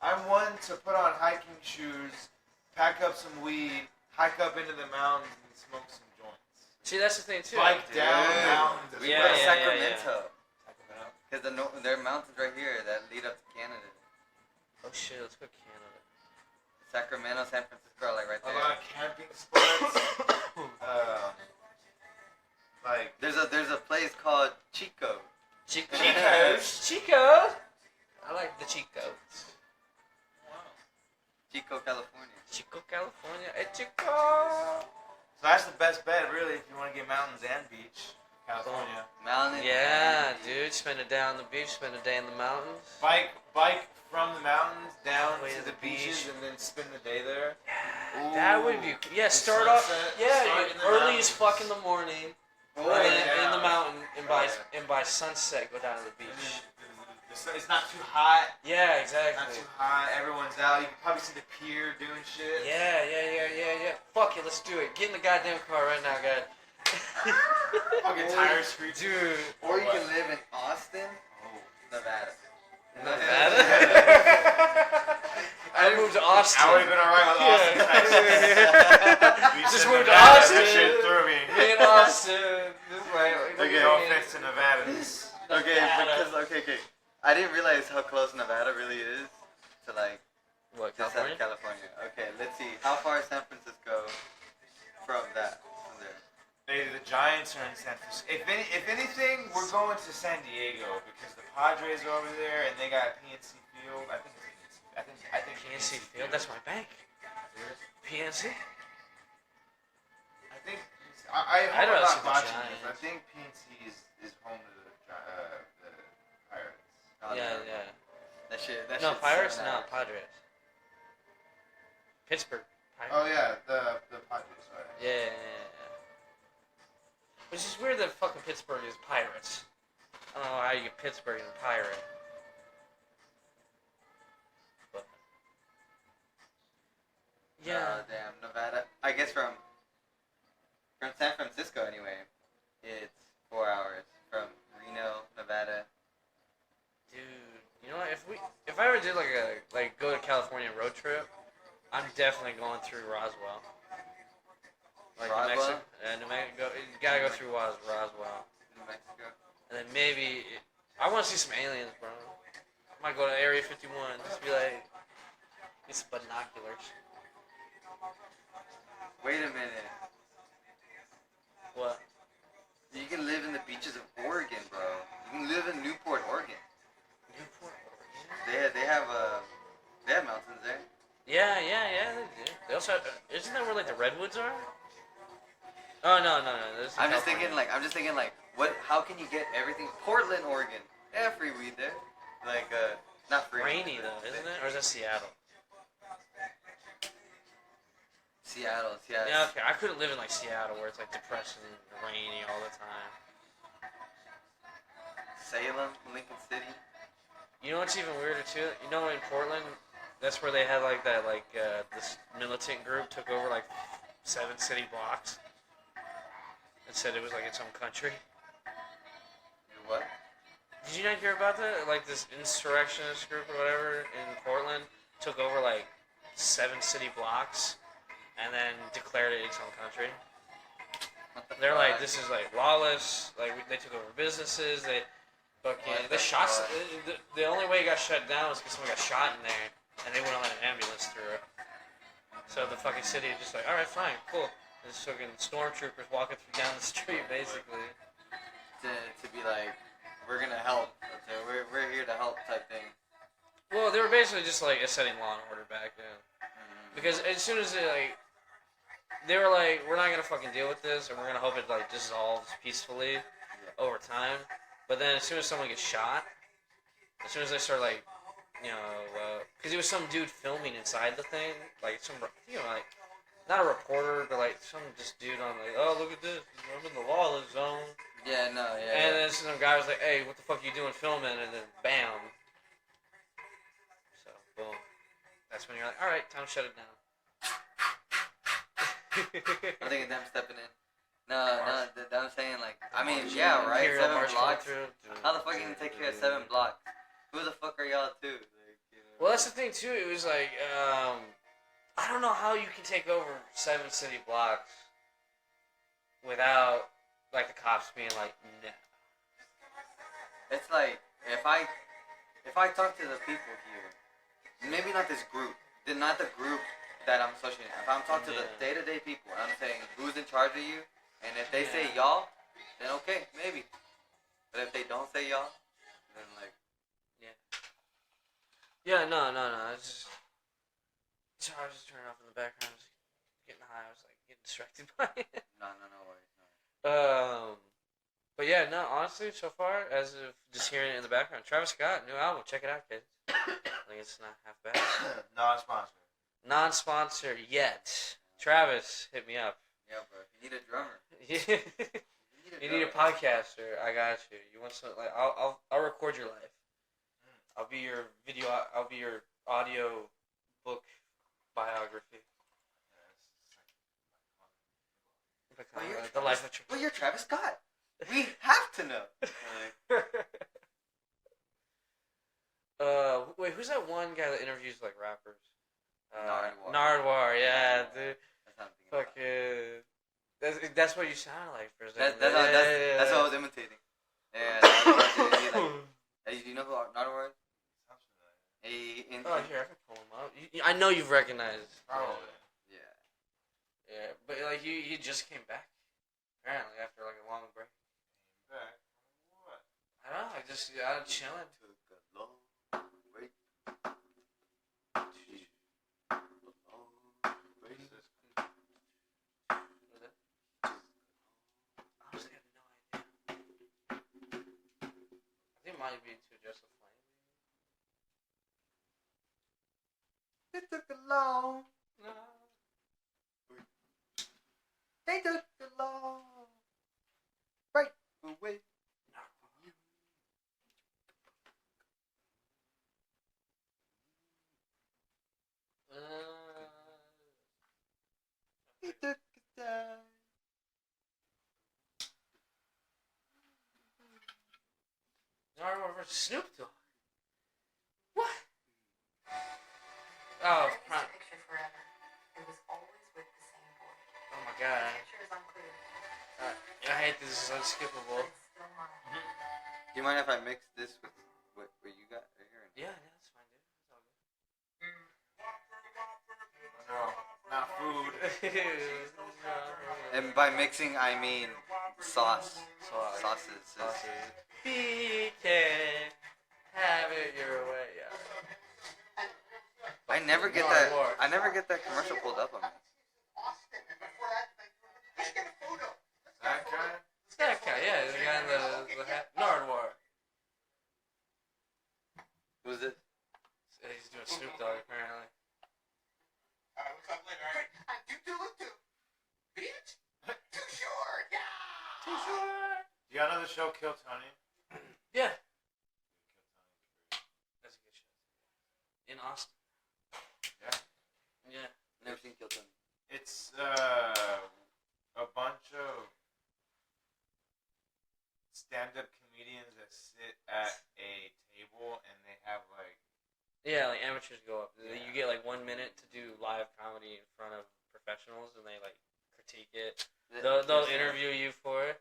I'm one to put on hiking shoes, pack up some weed, hike up into the mountains and smoke some joints. See, that's the thing too. Bike down Dude. mountains. We Yeah, go to yeah, Sacramento. Because there are mountains right here that lead up to Canada. Oh shit, let's go to Canada. Sacramento, San Francisco are like right A there. lot of camping spots. Like There's a place called Chico. Chicos. Chicos. I like the Chicos. Chico, California. Chico, California. Hey, Chico. So that's the best bet, really, if you want to get mountains and beach. California. Mountain. Yeah, dude. Spend a day on the beach. Spend a day in the mountains. Bike from the mountains down Way to the beaches beach. and then spend the day there. Yeah, that would be. Yeah, The start off. sunset, Yeah, start in the early as mountains. fuck in the morning. Oh, and yeah. then in the mountain, and by Yeah. and by sunset, go down to the And beach. then it's not too hot. Yeah, Not exactly. too hot. Everyone's out. You can probably see the pier doing shit. Yeah. Fuck it, let's do it. Get in the goddamn car right now, guys. Fucking tires screeching. Dude. Or you can live in Austin, Oh. Nevada. Nevada? I moved to Austin. I would have been alright with Austin, Texas. We Just said moved to Nevada, Austin. That shit threw me. Me in Austin. This way. Okay. No offense to Nevadans. Okay, Nevada. because okay. I didn't realize how close Nevada really is to like What, just California? California. Okay, let's see. How far is San Francisco from that? From there? Hey, the Giants are in San Francisco. If anything, we're going to San Diego because the Padres are over there and they got PNC Field. I think it's PNC. I think PNC Field? That's my bank. PNC? I think. I I'd hope rather I'm see not the botching Giants. this. I think PNC is home to the Pirates. Oh, Yeah. That shit. That No, shit's Pirates? 7 No, hours. Padres. Pittsburgh. Pirates. Oh yeah, the Padres. Right. Yeah. Which is weird that fucking Pittsburgh is Pirates. I don't know how you get Pittsburgh and Pirate. But yeah. Damn, Nevada. I guess from San Francisco anyway, it's 4 hours. From Reno, Nevada. Dude, you know what? If I ever did like go to California road trip, I'm definitely going through Roswell. Like New Roswell? Mexico. New Mexico. You gotta go through Roswell. New Mexico. And then maybe I want to see some aliens, bro. I might go to Area 51. Just be like, get some binoculars. Wait a minute. What? You can live in the beaches of Oregon, bro. You can live in Newport, Oregon. Newport, Oregon? They have mountains there. Yeah, they do. They also have, isn't that where like the redwoods are? Oh no. This is I'm just California. thinking like, what? How can you get everything? Portland, Oregon. They have free weed there. Like, not free. Rainy though, isn't it? Or is that Seattle? Seattle. Yeah, okay. I couldn't live in like Seattle where it's like depressing and rainy all the time. Salem, Lincoln City. You know what's even weirder too? You know in Portland, that's where they had like that this militant group took over like 7 city blocks and said it was like its own country. What? Did you not hear about that? Like this insurrectionist group or whatever in Portland took over like 7 city blocks and then declared it its own country. What the They're like, fuck? this is like lawless. Like they took over businesses. They fucking they shot. The only way it got shut down was because someone got shot in there, and they wouldn't let an ambulance through it. So the fucking city is just like, all right, fine, cool. And just fucking stormtroopers walking down the street, basically. To be like, we're gonna help. So we're here to help type thing. Well, they were basically just like setting law and order back then. Mm-hmm. Because as soon as they were like, we're not gonna fucking deal with this, and we're gonna hope it like dissolves peacefully over time. But then as soon as someone gets shot, as soon as they start like, because it was some dude filming inside the thing, like some, like not a reporter, but like some just dude on like, oh look at this, I'm in the lawless zone. Yeah, no, yeah. And then some guy was like, hey, what the fuck are you doing filming? And then bam. So boom. That's when you're like, all right, time to shut it down. I'm thinking them stepping in. No, I'm saying like, I mean, yeah, right. Imperial 7 March blocks. coming through. How the fuck are you gonna take care of 7 blocks? Who the fuck are y'all too? Like, Well, that's the thing too. It was like, I don't know how you can take over 7 city blocks without like the cops being like, no. It's like if I talk to the people here, maybe not this group, not the group that I'm associating. If I'm talking to the day-to-day people, and I'm saying who's in charge of you, and if they say y'all, then okay, maybe. But if they don't say y'all, then like. Yeah, no. It's hard to turn off in the background. I was getting high. I was like getting distracted by it. No worries. But yeah, no. Honestly, so far, as of just hearing it in the background, Travis Scott, new album. Check it out, kids. I think it's not half bad. Non-sponsor. Non-sponsor yet. Travis, hit me up. Yeah, bro. You need a drummer. You need a podcaster. I got you. You want some? Like, I'll record your life. I'll be your video. I'll be your audio book biography. The life of Travis. Well, you're Travis Scott. We have to know. Wait, who's that one guy that interviews like rappers? Nardwuar. Nardwuar, yeah, dude. That's not thinking Fucking. That's what you sound like for a second. that's what I was imitating. Yeah. Hey, do you know who Nardwuar is? Here, I can pull him up. I know you've recognized. Probably. Yeah, but like you just came back. Apparently, after like a long break. Back from what? I don't know. I just out chilling. Took a long break. Honestly, I have no idea. I think it might be to just a flame. It took a long. No. They took a long break away. He took his time. Nardwuar versus Snoop Dogg. What? Oh, Prime. Picture forever. It was always with the same boy. Oh my god. The picture is unclear. I hate this. This is unskippable. It's still mine. Do you mind if I mix this with what you got right here? Yeah, that's fine, dude. It's all No, not food. good. And by mixing, I mean sauce. Sauces. Sauces. BK, have it your way. Yeah. I never get that. I never get that commercial pulled up on me. That guy? It's that guy, yeah, the guy in the hat. Nardwuar. Who's it? He's doing Snoop Dogg apparently. What's up later, alright? You too. Bitch? Too short, yeah! Too short. You got another show, Kill Tony? Yeah. That's a good show. In Austin. Yeah. Yeah. Never seen Kill Tony. It's a bunch of stand-up comedians that sit at a table and they have like. Yeah, like amateurs go up. Yeah. You get like 1 minute to do live comedy in front of professionals, and they like critique it. They'll interview you for it.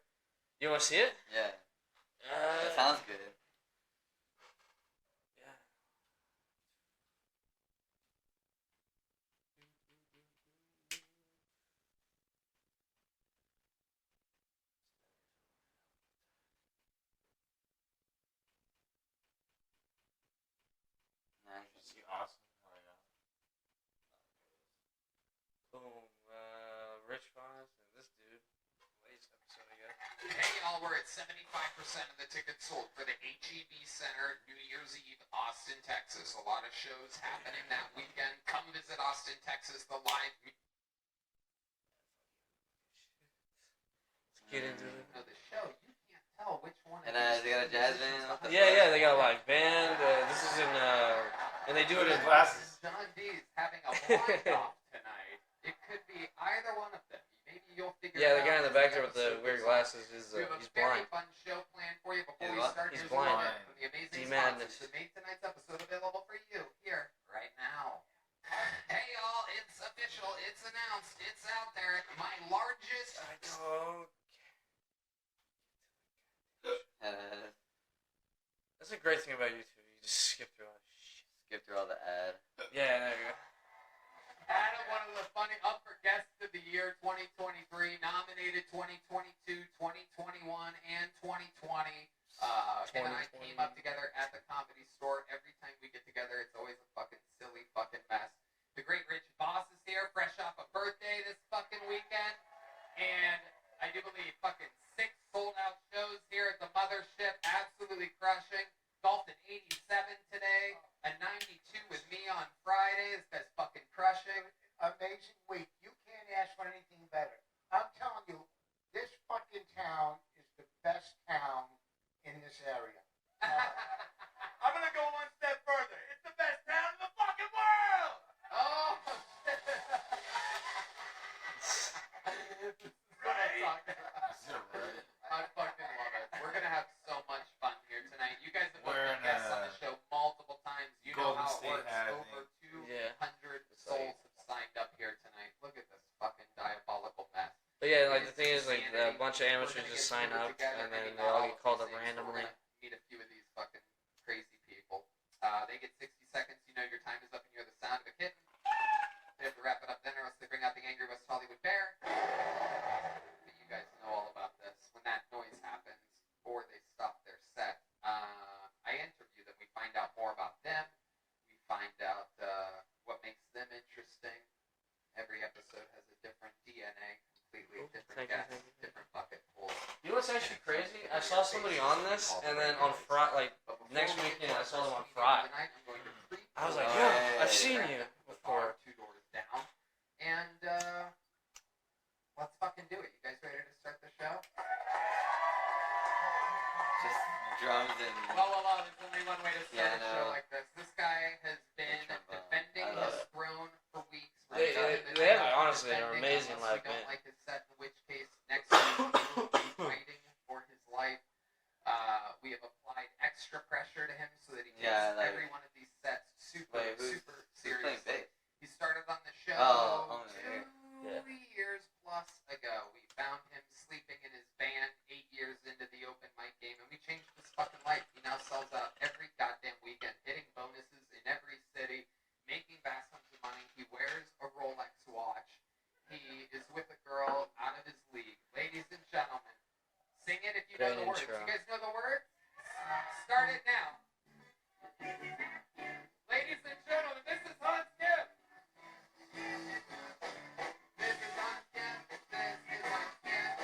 You want to see it? Yeah. That sounds good. Yeah. Nice. You see Austin? Oh yeah. Boom. Rich Foss and this dude. Latest episode I got. Hey y'all, we're at 75% of the tickets sold for the HEB Center, New Year's Eve, Austin, Texas. A lot of shows happening that weekend. Come visit Austin, Texas. The live. Let's get into it. The show, you can't tell which one. And they got a jazz band. What the Yeah, fuck? yeah, they got a live band. This is in, and they do it in. Glasses. John D's having a blind off tonight. It could be either one of them. Maybe you'll figure Yeah, it the guy in out the as back there with the episode weird goes on. glasses is We have a he's very blind. fun show planned for you before He's we what? start. He's Here's a blind. moment from the amazing D-madness. sponsors who made tonight's episode available for you here right now. Hey y'all, it's official, it's announced, it's out there. My largest That's a great thing about YouTube. You just skip through all this shit. Skip through all the ad. Yeah, there you go. Adam, one of the funny up for guest of the year 2023, nominated 2022, 2021, and 2020. Him and I team up together at the Comedy Store. Every time we get together, it's always a fucking silly fucking mess. The great Rich Boss is here, fresh off a birthday this fucking weekend. And I do believe fucking 6 sold-out shows here at the Mothership. Absolutely crushing. Golfed an 87 today. A 92 with me on Friday. This guy's fucking crushing. Amazing week. You can't ask for anything better. I'm telling you, this fucking town is the best town in this area. I'm gonna go one step further. It's the best town in the fucking world. Oh, shit. This is what I'm talking about. I fucking love it. We're gonna have so much fun here tonight. You guys have both We're been in, guests on the show multiple times. You know Golden how it State works. hat, I Over Yeah. 200 souls have signed up here tonight. Look at this fucking diabolical mess. But yeah, like the thing is, like a bunch of amateurs just sign up and then they all get called up randomly. Meet a few of these fucking crazy people. They get 60 seconds. You know your time is up and you hear the sound of a kitten. They have to wrap it up then or else they bring out the angry West Hollywood bear. But you guys know all about this. When that noise happens or they stop their set, I interview them. We find out more about them. We find out what makes them interesting. Every episode has a different DNA, completely different Thank you, guest, thank you. different bucket full. You know what's actually crazy? I saw somebody on this, and then on Friday, like next weekend, I saw them on Friday. I was like, Oh, yeah, yeah, I've yeah, seen yeah. you before. 2 doors down. And let's fucking do it. You guys ready to start the show? Just drums and. Well, there's only one way to start Yeah, a show no. like this. This guy has been trombone. defending I love his it. throne for weeks. They- We're they have, defending honestly, an amazing unless live we don't band. like his set, in which case next week he will be fighting for his life. We have applied extra pressure to him so that he takes Yeah, like- every one of these sets super, Wait, who's super playing seriously. bass? He started on the show Oh, two yeah. years plus ago. We found him sleeping in his van 8 years into the open mic game, and we changed his fucking life. He now sells out every goddamn weekend, hitting bonuses in every city, making vast amounts of money. He wears a Rolex watch. He is with a girl out of his league. Ladies and gentlemen, sing it if you know Great the words. intro. You guys know the words? Start it now. Ladies and gentlemen, this is Hans Kim. This is Hans Kim. This is Hans Kim.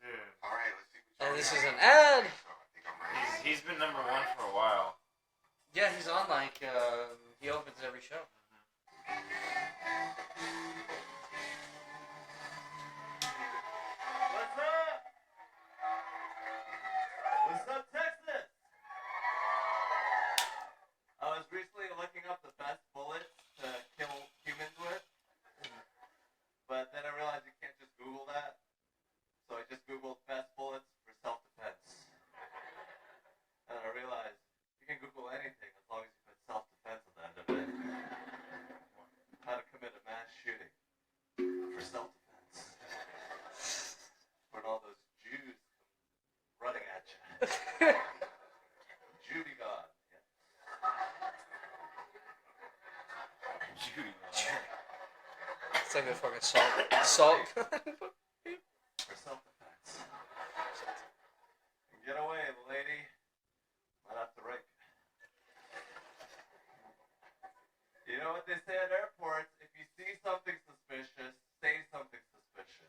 Dude, All right, let's see. And this is an ad. I think I'm ready. he's been number 1 for a while. Yeah, he's on like he opens every show. What's up? What's up, Texas? I was recently looking up the best bullets to kill humans with, but then I realized you can't just Google that, so I just Googled best bullets for self-defense. And I realized you can Google anything as long as you put self-defense at the end of it. How to commit a mass shooting for self-defense. When all those Jews come running at you. Judy God. Yeah. Judy God. It's like a fucking salt. For self-defense. Get away, lady. Might have to rape you. You know what they say at airports? If you see something suspicious, say something suspicious.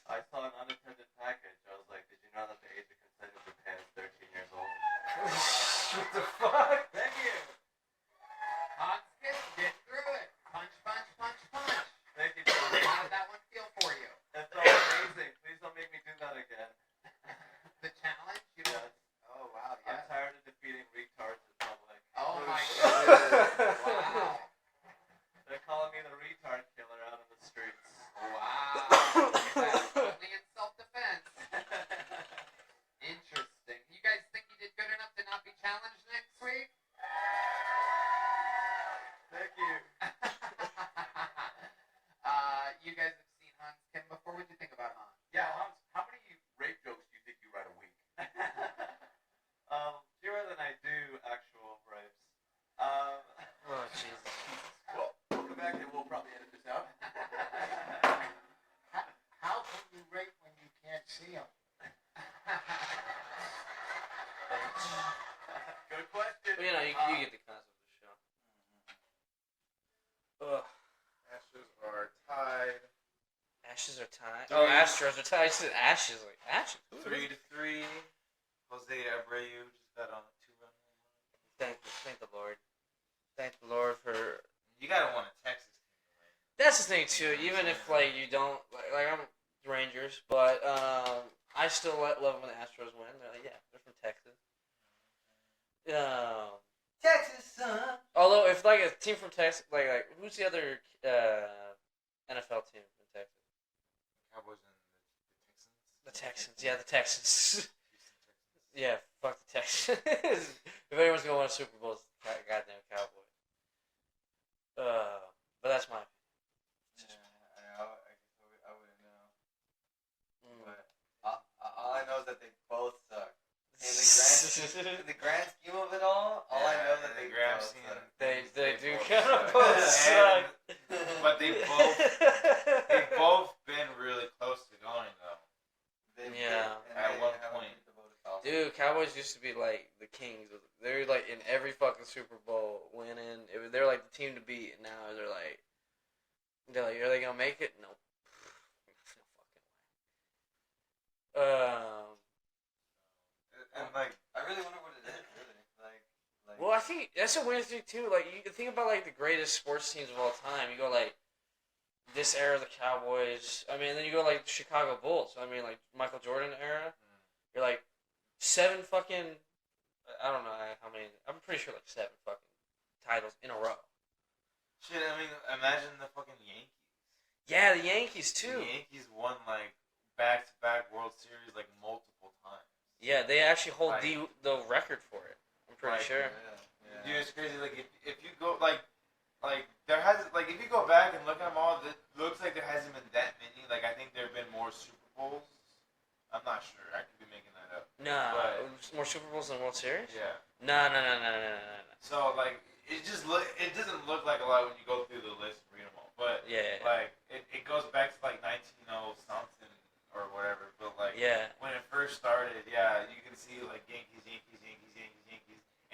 I saw an unattended package. I was like, did you know that the age of consent in Japan is 13 years old? What the fuck? Thank you. Hans Kim, get through it. Punch, punch, punch, punch. Thank you, How Johnny. did that one feel for you? That's all amazing. Please don't make me do that again. The challenge? You know? Yes. Oh, wow, I'm yeah. tired of defeating retards in public. Oh, my shit. God. Wow. They're calling me the retard killer out in the streets. Wow. That's only in self-defense. Interesting. You guys think you did good enough to not be challenged next week? Thank you. You guys have seen Hans Kim before. What do you think about Hans? Yeah, how many rape jokes do you think you write a week? Fewer than I do actual rapes. But you get the concept of the show. Ugh. Astros are tied Ashes are tied. Three. Oh, Astros are tied. I said ashes. Like, ashes? Who are 3-3. Jose Abreu just got on a 2-run. Thank the Lord. Thank the Lord for. You gotta want a Texas team to win. That's the thing too. Even if like you don't like I'm Rangers, but I still love when the Astros win. They're like, yeah, they're from Texas. Texas son. Although if like a team from Texas, like who's the other NFL team in Texas? Cowboys and The Texans. Yeah, the Texans. Houston Texans. Yeah, fuck the Texans. If anyone's gonna win a Super Bowl, it's the goddamn Cowboys. But that's my. I wouldn't know. But all I know is that they both suck. In the grand scheme of it all I know that in they the grand both scheme, suck. They do both kind of suck. both suck. But they've both been really close to going though. Yeah. At one point. Dude, Cowboys used to be like the kings. They're like in every fucking Super Bowl winning. They're like the team to beat. And now they're like, are they gonna make it? No. No fucking way. And like, I really wonder what it is, really. Like Well, I think that's a weird thing too. Like you think about like the greatest sports teams of all time. You go like this era of the Cowboys. I mean, then you go like Chicago Bulls. I mean, like Michael Jordan era. You're like 7 fucking. I don't know how many. I'm pretty sure like 7 fucking titles in a row. shit, I mean, imagine the fucking Yankees. Yeah, the Yankees too. The Yankees won like back-to-back World Series like multiple times. Yeah, they actually hold Like- the record for it. I'm pretty Like, sure. Dude, it's crazy. Like if you go like there has like if you go back and look at them all, it looks like there hasn't been that many. Like I think there have been more Super Bowls. I'm not sure. I could be making that up. Nah, But- more Super Bowls than World Series. Yeah. No. So like it doesn't look like a lot when you go through the list and read them all. But Yeah. like it goes back to like 1900 something or whatever. But like Yeah. when it first started, yeah, you can see like Yankees.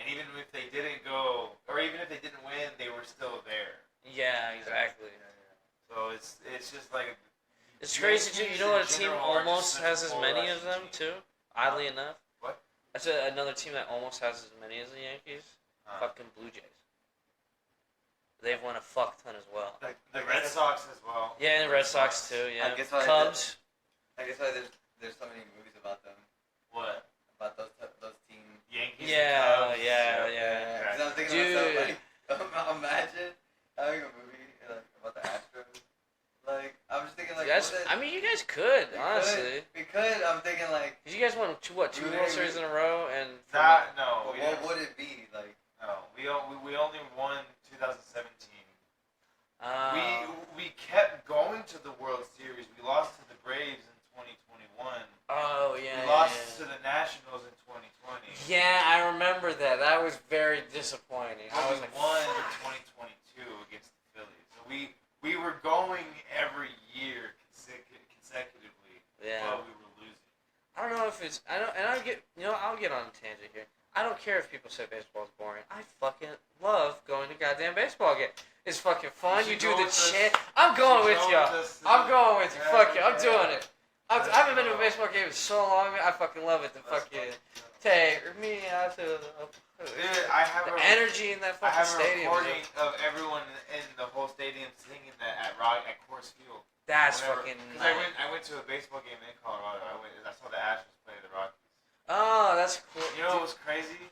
And even if they didn't go, or even if they didn't win, they were still there. Yeah, exactly. So it's just like It's crazy too. You know what? A team almost has as many of them too. Oddly enough. What? That's another team that almost has as many as the Yankees. Fucking Blue Jays. They've won a fuck ton as well. like the Red Sox as well. Yeah, and the Red Sox too. Yeah. I guess why Cubs. I guess why there's so many movies about them, What? about those teams. Yankees. Yeah, and Cubs, yeah. Because I'm thinking Dude. to myself, like, imagine having a movie like about the Astros. Like, I'm just thinking like, You guys, what I mean, you guys could honestly. we could. I'm thinking like, 'Cause you guys won two World Series in a row, and No, but we what didn't. would it be like? No, we only won 2017. uh, We kept going to the World Series. We lost to the Braves in 2021. oh yeah, We yeah, lost yeah. to the Nationals in 2020. Yeah, I remember that. That was very disappointing. But I was we like, won in fuck. 2022 against the Phillies. So we were going every year consecutively, Yeah. while we were losing. I don't know if it's. I don't. And I get. I'll get on a tangent here. I don't care if people say baseball's boring. I fucking love going to goddamn baseball game. It's fucking fun. You You should do go the with us. chant. I'm going You with should y'all. go with us. I'm going with you. Yeah, Fuck you. I'm yeah. doing it. I Let's haven't been to a go. baseball game in so long. I fucking love it. The Let's fucking fucking take me out to Dude, I have the a energy in that I fucking have a stadium. recording of everyone in the whole stadium singing that at Coors Field. That's Whenever- fucking. 'cause I went to a baseball game in Colorado. I saw the Astros play the Rockies. Oh, that's cool. You know what was crazy?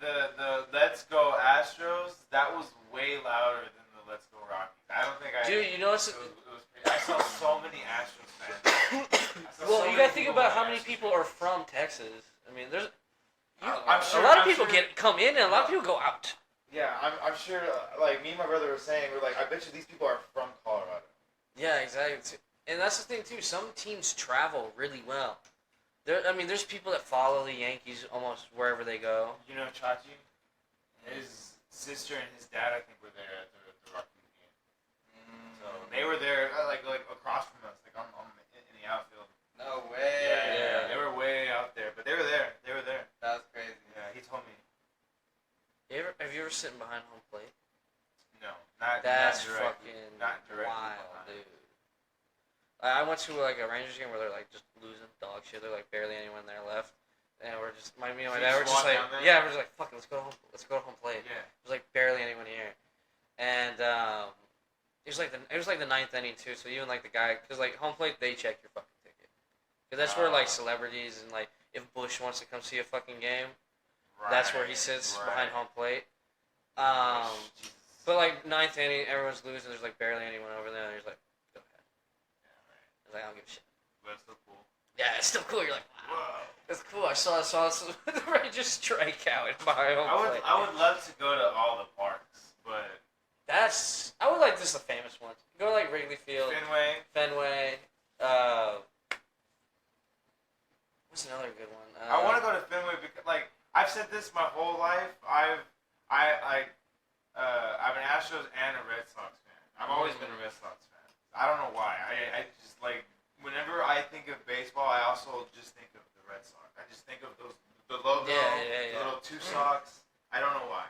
The Let's Go Astros, that was way louder than the Let's Go Rockies. I don't think I. Dude, you know what's. It was crazy. I saw so many Astros fans. Well, you gotta think about how many people are from Texas. I mean, there's. I'm A sure, lot of I'm people sure- come in and a lot of people go out. Yeah, I'm sure. Like me and my brother were saying, we're like, I bet you these people are from Colorado. Yeah, exactly. And that's the thing too. Some teams travel really well. There's people that follow the Yankees almost wherever they go. You know Chachi? His sister and his dad, I think, were there at the Rockies game. So they were there, like across from us, like in the outfield. No way. Yeah, they were way out there, but they were there. They were there. That's crazy. Yeah, he told me. Have you ever sitting behind home plate? No, not That's not directly, fucking not directly wild, behind. dude. I went to like a Rangers game where they're like just losing dog shit. They're like barely anyone there left, and we're just me and my So you dad were just just walk like, down there? yeah, we're just like, fuck it, let's go home. Let's go to home plate. Yeah. There's like barely anyone here, and it was like the ninth inning too. So even like the guy, because like home plate, they check your fucking ticket, because that's where like celebrities and like if Bush wants to come see a fucking game, that's where he sits behind home plate. Jesus. But like ninth inning, everyone's losing. There's like barely anyone over there. And he's like, go ahead. Yeah, right. I was like, I don't give a shit. But it's still cool. Yeah, it's still cool. You're like, wow, Whoa. that's cool. I saw the Rangers strike out in my home plate. I would love to go to all the parks, but I would like just the famous ones. Go to like Wrigley Field, Fenway. What's another good one? I want to go to Fenway because, like, I've said this my whole life. I'm an Astros and a Red Sox fan. I've always been a Red Sox fan. I don't know why. I just like whenever I think of baseball, I also just think of the Red Sox. I just think of the logo, the little two socks. I don't know why.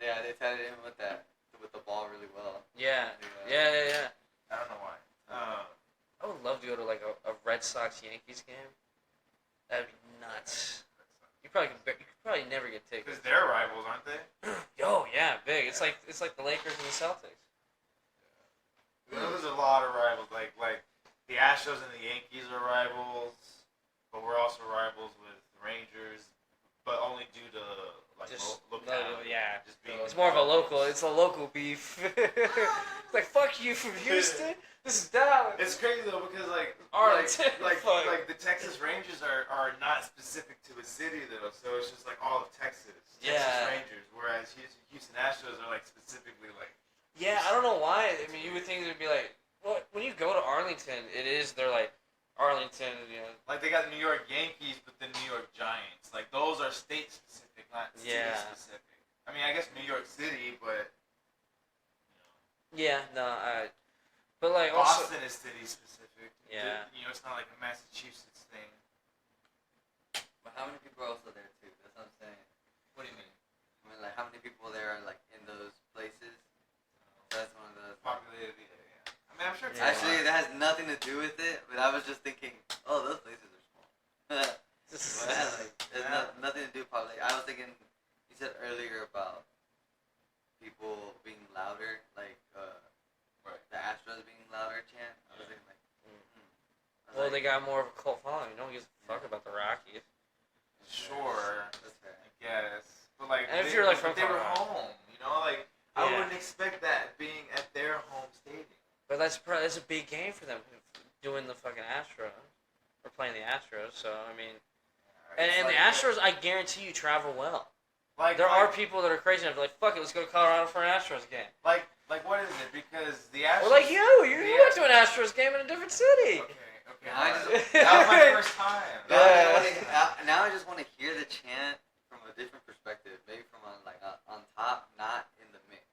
Yeah, they tied it in with the ball really well. Yeah. I don't know why. I would love to go to like a Red Sox Yankees game. That'd be nuts. You could probably never get Because tickets. they're rivals, aren't they? Oh yeah, big. It's like the Lakers and the Celtics. There's a lot of rivals. Like the Astros and the Yankees are rivals, but we're also rivals with the Rangers, but only due to like Just locality. yeah. Just being It's more of a local. It's a local beef. It's like fuck you from Houston. This is Dallas. It's crazy though because Arlington, like fuck. the Texas Rangers are not specific to a city though, so it's just like all of Texas. Yeah. Texas Rangers, whereas Houston Astros are like specifically like. Yeah, I don't know why. I mean, you would think it would be like, well, when you go to Arlington, they're like Arlington, you know. Like they got the New York Yankees, but the New York Giants. Like those are state specific, not city specific. I mean, I guess New York City, but. Yeah, no, but like Boston also, is city specific. Yeah. You know, it's not like a Massachusetts thing. But how many people are also there too? That's what I'm saying. What do you mean? I mean, like how many people there are like in those places? That's one of those. Populated, yeah. I mean, I'm sure it's Yeah. Actually, that has nothing to do with it. But I was just thinking, oh, those places are small. There's nothing to do with probably. I was thinking, you said earlier about people being louder, like the Astros being louder chant. I was thinking like, well, they got more of a cult following. No one gives a fuck about the Rockies. Sure, That's fair. I guess. But like, And if you're, like, from they were Colorado. home, you know, like I Yeah. wouldn't expect that being at their home stadium. But that's a big game for them, doing the fucking Astros or playing the Astros. So I mean, and the Astros, I guarantee you travel well. Like There are people that are crazy enough to be like, fuck it, let's go to Colorado for an Astros game. like what is it? Because the Astros. Or like you went to an Astros game in a different city. Okay. I just- That was my first time. Now I just want to hear the chant from a different perspective, maybe from on top, not in the mix.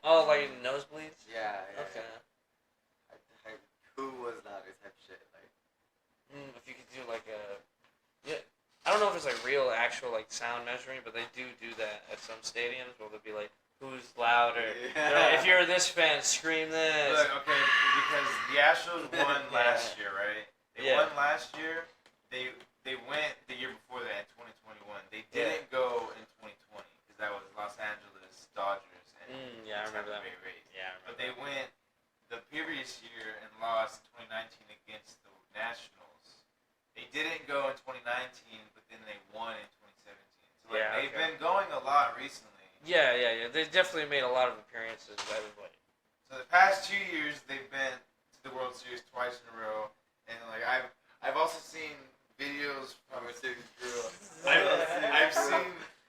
Oh, like nosebleeds? Yeah. Okay. Who was louder type shit? Like, If you could do like I don't know if it's like real, actual like sound measuring, but they do that at some stadiums where they'll be like, who's louder? They're like, if you're this fan, scream this. Look, okay, because the Astros won last year, right? They won last year. They went the year before that in 2021. They didn't go in 2020 because that was Los Angeles Dodgers and Yeah, I remember that. Tampa Bay Rays. Yeah, But they went the previous year and lost in 2019 against the Nationals. They didn't go in 2019, but then they won in 2017. So they've been going a lot recently. Yeah. They definitely made a lot of appearances. Everybody. So the past 2 years, they've been to the World Series twice in a row, and like I've also seen videos from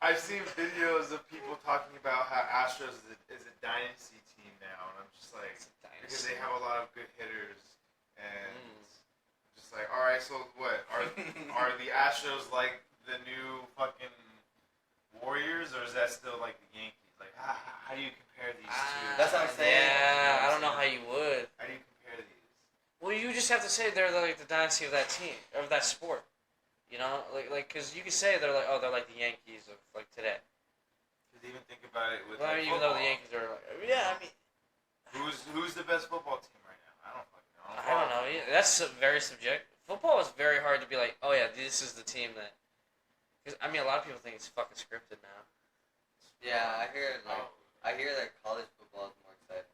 I've seen videos of people talking about how Astros is a dynasty team now, and I'm just like because they have a lot of good hitters, and I'm just like, all right, so what are the Astros like the new fucking Warriors, or is that still like the Yankees? Like how do you compare these two? That's what I'm saying. Yeah, I don't know how you would. How do you compare these? Well, you just have to say they're like the dynasty of that team, of that sport. You know, like, because you could say they're like the Yankees of like today. Because even with Well, I like mean, even though football. the Yankees are like, yeah, I mean, Who's the best football team right now? I don't fucking know. I don't know. Yeah, that's very subjective. Football is very hard to be like, oh yeah, this is the team that. Because I mean, a lot of people think it's fucking scripted now. Yeah, I hear like Oh, I hear that college football is more exciting.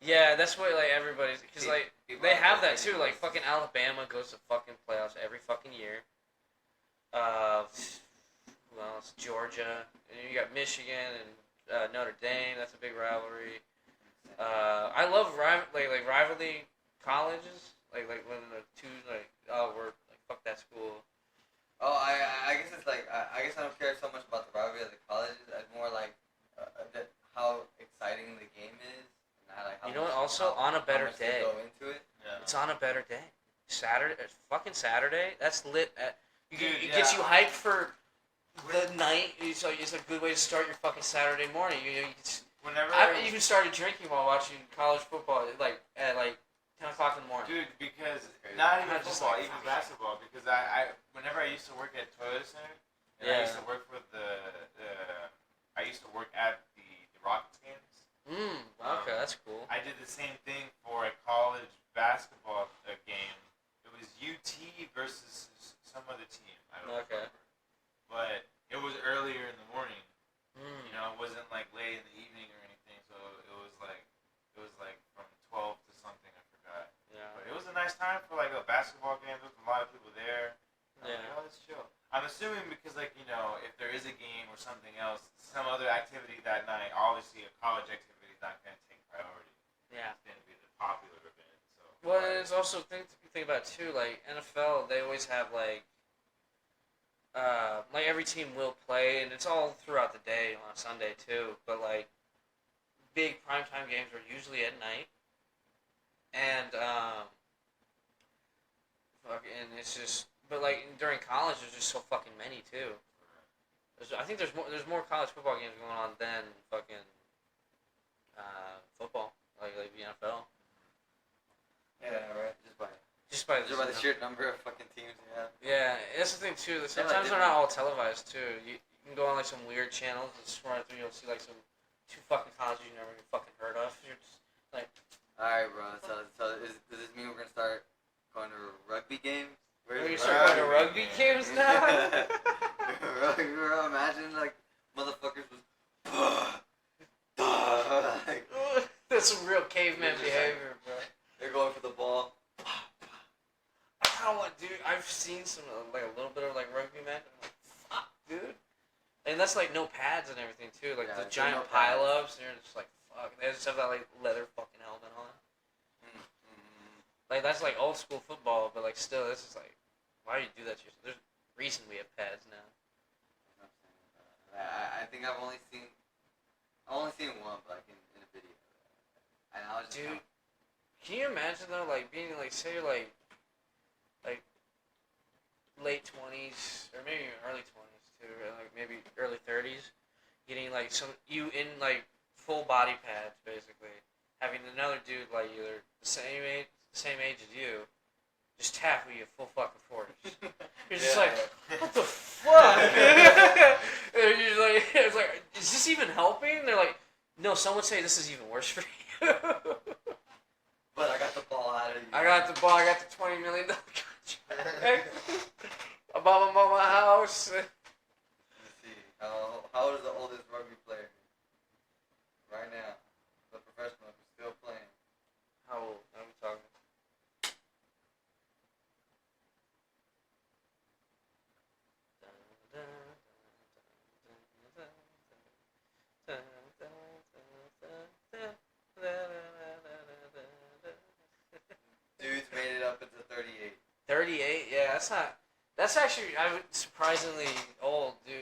Yeah, that's what like everybody's because like People they have their that too. opinions. Like fucking Alabama goes to fucking playoffs every fucking year. Who else? Georgia. And you got Michigan and Notre Dame. That's a big rivalry. I love rivalry colleges. Like when the two like we're like fuck that school. Oh, I guess it's like I guess I don't care so much about the rivalry of the colleges as more like how exciting the game is and how, like, how You know what? much- Also, on a better how much they day. go into it. yeah. It's on a better day. Saturday, fucking Saturday. That's lit. Dude, It gets yeah. you hyped for the night. It's a good way to start your fucking Saturday morning. Whenever I've even started drinking while watching college football, like at like 10 o'clock in the morning. dude, because crazy. not even I'm just football, like, even basketball. Because I whenever I used to work at Toyota Center, and I Yeah. used to work for I used to work at the Rockets games. Okay, that's cool. I did the same thing for a college basketball game. It was UT versus some other team. I don't Okay. remember. But it was earlier in the morning. Mm. You know, it wasn't like late in the evening or anything. So it was like from 12 to something. I forgot. Yeah. But it was a nice time for like a basketball game. There was a lot of people there. I'm Yeah. like, oh, let's chill. I'm assuming because like if there is a game or something else, some other activity that night, obviously a college activity is not going to take priority. Yeah. It's going to be the popular event. So. Well, and it's also think about it too. Like NFL, they always have like every team will play, and it's all throughout the day on Sunday too. But like big primetime games are usually at night, and fucking it's just. But like during college, there's just so fucking many too. I think there's more college football games going on than fucking football, like the NFL. Yeah, right. Just by Just by the sheer number of fucking teams you have. Yeah, that's the thing too. That They're, like, sometimes they're not all televised too. You can go on like some weird channels and scroll through. You'll see like some two fucking colleges you never even fucking heard of. You're just like, All right, bro. So does this mean we're gonna start going to rugby games? are you start going to rugby games now? Bro, imagine like motherfuckers was like, That's some real caveman They're just behavior, bro. they're going for the ball. I kind of want, dude. I've seen some like a little bit of like rugby match. I'm like, fuck, dude. And that's like no pads and everything too. Like Yeah, the there's giant no pads. pile-ups, and you're just like, fuck. They just have that like leather fucking helmet on. Like that's like old school football, but like still, this is like, why do you do that to yourself? There's a reason we have pads now. I think I've only seen one, but like in a video. And I was just Dude, can you imagine though, like being like, say you're like late 20s or maybe even early 20s too, or like maybe early 30s, getting like you in like full body pads basically, having another dude like either the same age as you, just tackle you full fucking force. You're just like, what the fuck? And you're like, it's like, is this even helping? They're like, no, some would say this is even worse for you. But I got the ball out of you. I got the ball. I got the $20 million contract. I bought my house. Let me see. How old is the oldest rugby player? Right now. The professional who's still playing. How old? How are we talking? Dude's made it up into 38. 38? Yeah, that's not. That's actually surprisingly old, dude.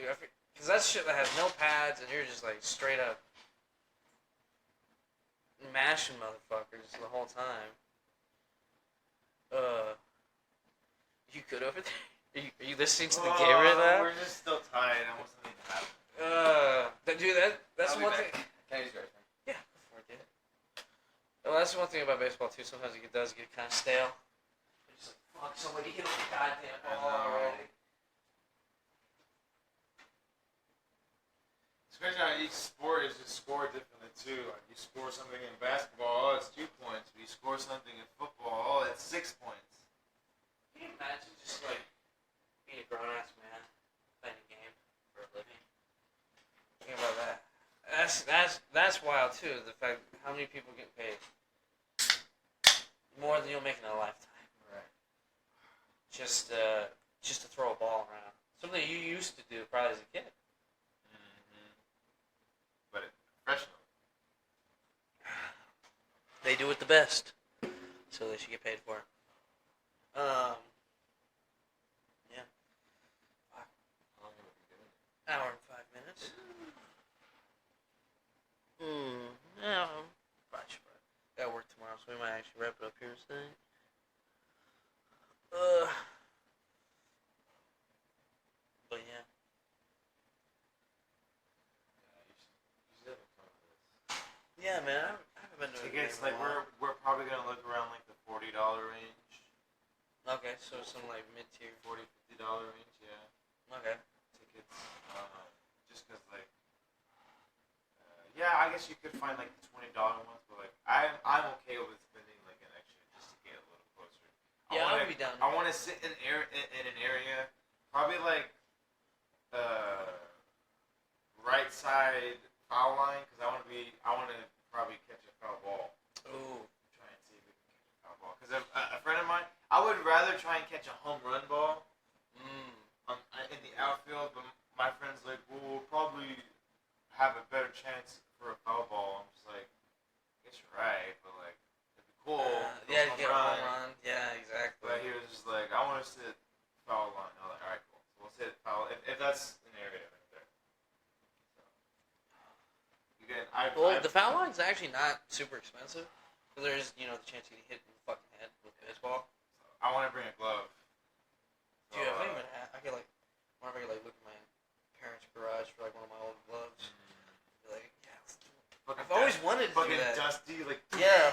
Because that's shit that has no pads, and you're just like straight up mashing motherfuckers the whole time. You good over there? Are you listening to the game right now? We're just still tired. I want something to happen. Dude, that's I'll be one back. thing. Can I use yours? Yeah, go for it, dude. Well, that's one thing about baseball too. Sometimes it does get kind of stale. You're just like, fuck, somebody hit the goddamn ball already. It's Especially how each sport is just scored differently too. Like you score something in basketball, oh, it's 2 points. But you score something in football, oh, it's 6 points. Can you imagine just like being a grown ass man playing a game for a living? Think about that. That's wild too. The fact how many people get paid more than you'll make in a lifetime. Right. Just to throw a ball around. Something you used to do probably as a kid. Mm-hmm. But professional. They do it the best, so they should get paid for it. Yeah. How long have we been doing it? Hour and 5 minutes. Yeah. Probably should. Gotta work tomorrow, so we might actually wrap it up here today. But yeah. Yeah, you should have a fun with this. Yeah, man. I haven't been to a Tickets, game in like a while. we're probably gonna look around like the $40 range, Okay, so some like mid-tier. $40-$50 range, yeah. Okay. Tickets, just cause like, yeah, I guess you could find like the $20 ones, but like I'm okay with spending like an extra just to get a little closer. Yeah, I'll be down. I want to sit in an area, probably like right side foul line, because I want to probably catch a foul ball. Ooh. Try and see if we can catch a foul ball. Because a friend of mine, I would rather try and catch a home run ball in the outfield, but my friend's like, well, we'll probably have a better chance for a foul ball. I'm just like, I guess you're right, but like, it'd be cool. Yeah, to get a home run. Yeah, exactly. But he was just like, I want to sit foul line. I was like, all right, cool. So we'll sit foul if that's an area right there. So again, The foul line's actually not super expensive. Because there's, the chance you get hit in the fucking head with a baseball. I want to bring a glove. Dude, I think I could like, whenever I could like look at my parents' garage for like one of my old gloves, be like, yeah, let's do it. I've always wanted to do fucking that. dusty, like Yeah.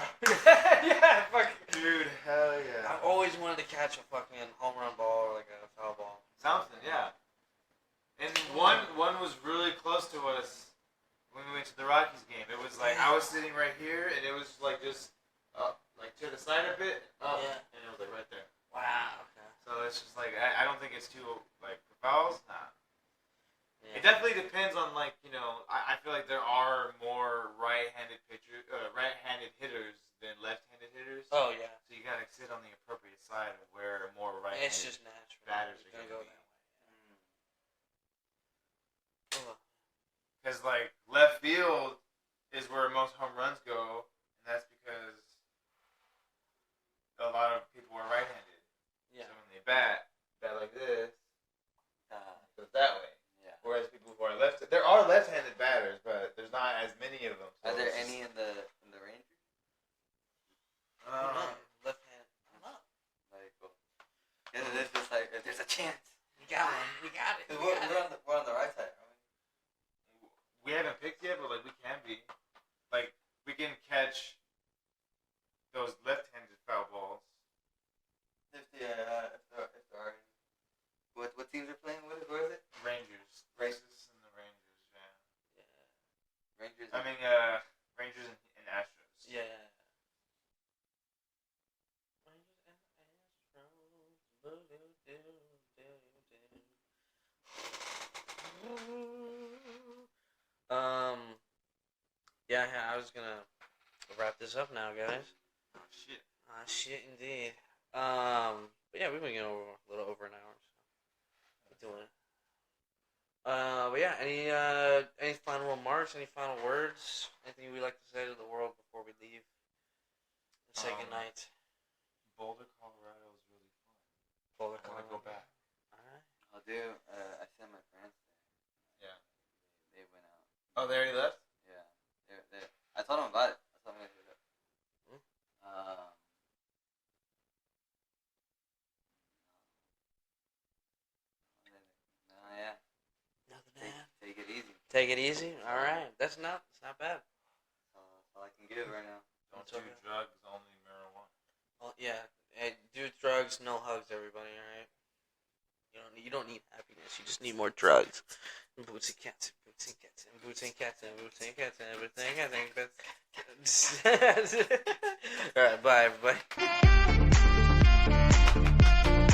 Yeah, fucking. dude, hell yeah. I've always wanted to catch a fucking home run ball or like a foul ball. Something, yeah. And one was really close to us when we went to the Rockies game. It was like I was sitting right here, and it was like just up, like to the side a bit, up, Yeah. and it was like right there. Wow. Okay. So it's just like I don't think it's too like for fouls. Nah. Yeah. It definitely depends on like I feel like there are more right-handed hitters than left-handed hitters. Oh yeah. So you gotta sit on the appropriate side of where more right-handed It's just natural. batters It's are gonna go be. that way. Ugh. Because like left field is where most home runs go, and that's because a lot of people are right-handed. Yeah. So when they bat like this, it goes that way. Yeah. Whereas people who are there are left-handed batters, but there's not as many of them. So Are there it's any in the Rangers? Left hand. I don't know. Very cool. Yeah, there's just like if there's a chance. We got one. We got it. 'Cause We got it. we're on the right side, aren't we? We haven't picked yet, but like we can be. Like we can catch those left-handed foul balls. If there are any. What teams are playing with? Where is it? Rangers. Rangers. Texas and the Rangers, yeah. Rangers. I mean, Rangers and Astros. Yeah. Yeah, I was gonna wrap this up now, guys. Oh shit. Shit indeed. But yeah, we've been going over a little over an hour, so we're doing it. But yeah, any final remarks? Any final words? Anything we'd like to say to the world before we leave? Say goodnight. Boulder, Colorado is really fun. Boulder, I want to go back. Alright. I'll do. I sent my parents there. Yeah. They went out. Oh, they already left? Yeah. They're. I told them about it. I told them I did it. No, yeah. Nothing to add. Take it easy. Take it easy. All right. That's not bad. That's all I can give right now. Don't That's do okay. drugs, only marijuana. Oh yeah. Hey, do drugs, no hugs, everybody. All right. You don't need happiness. You just need more drugs. Bootsy cats. Boots and cats and boots and cats and everything. I think that's. All right, bye everybody.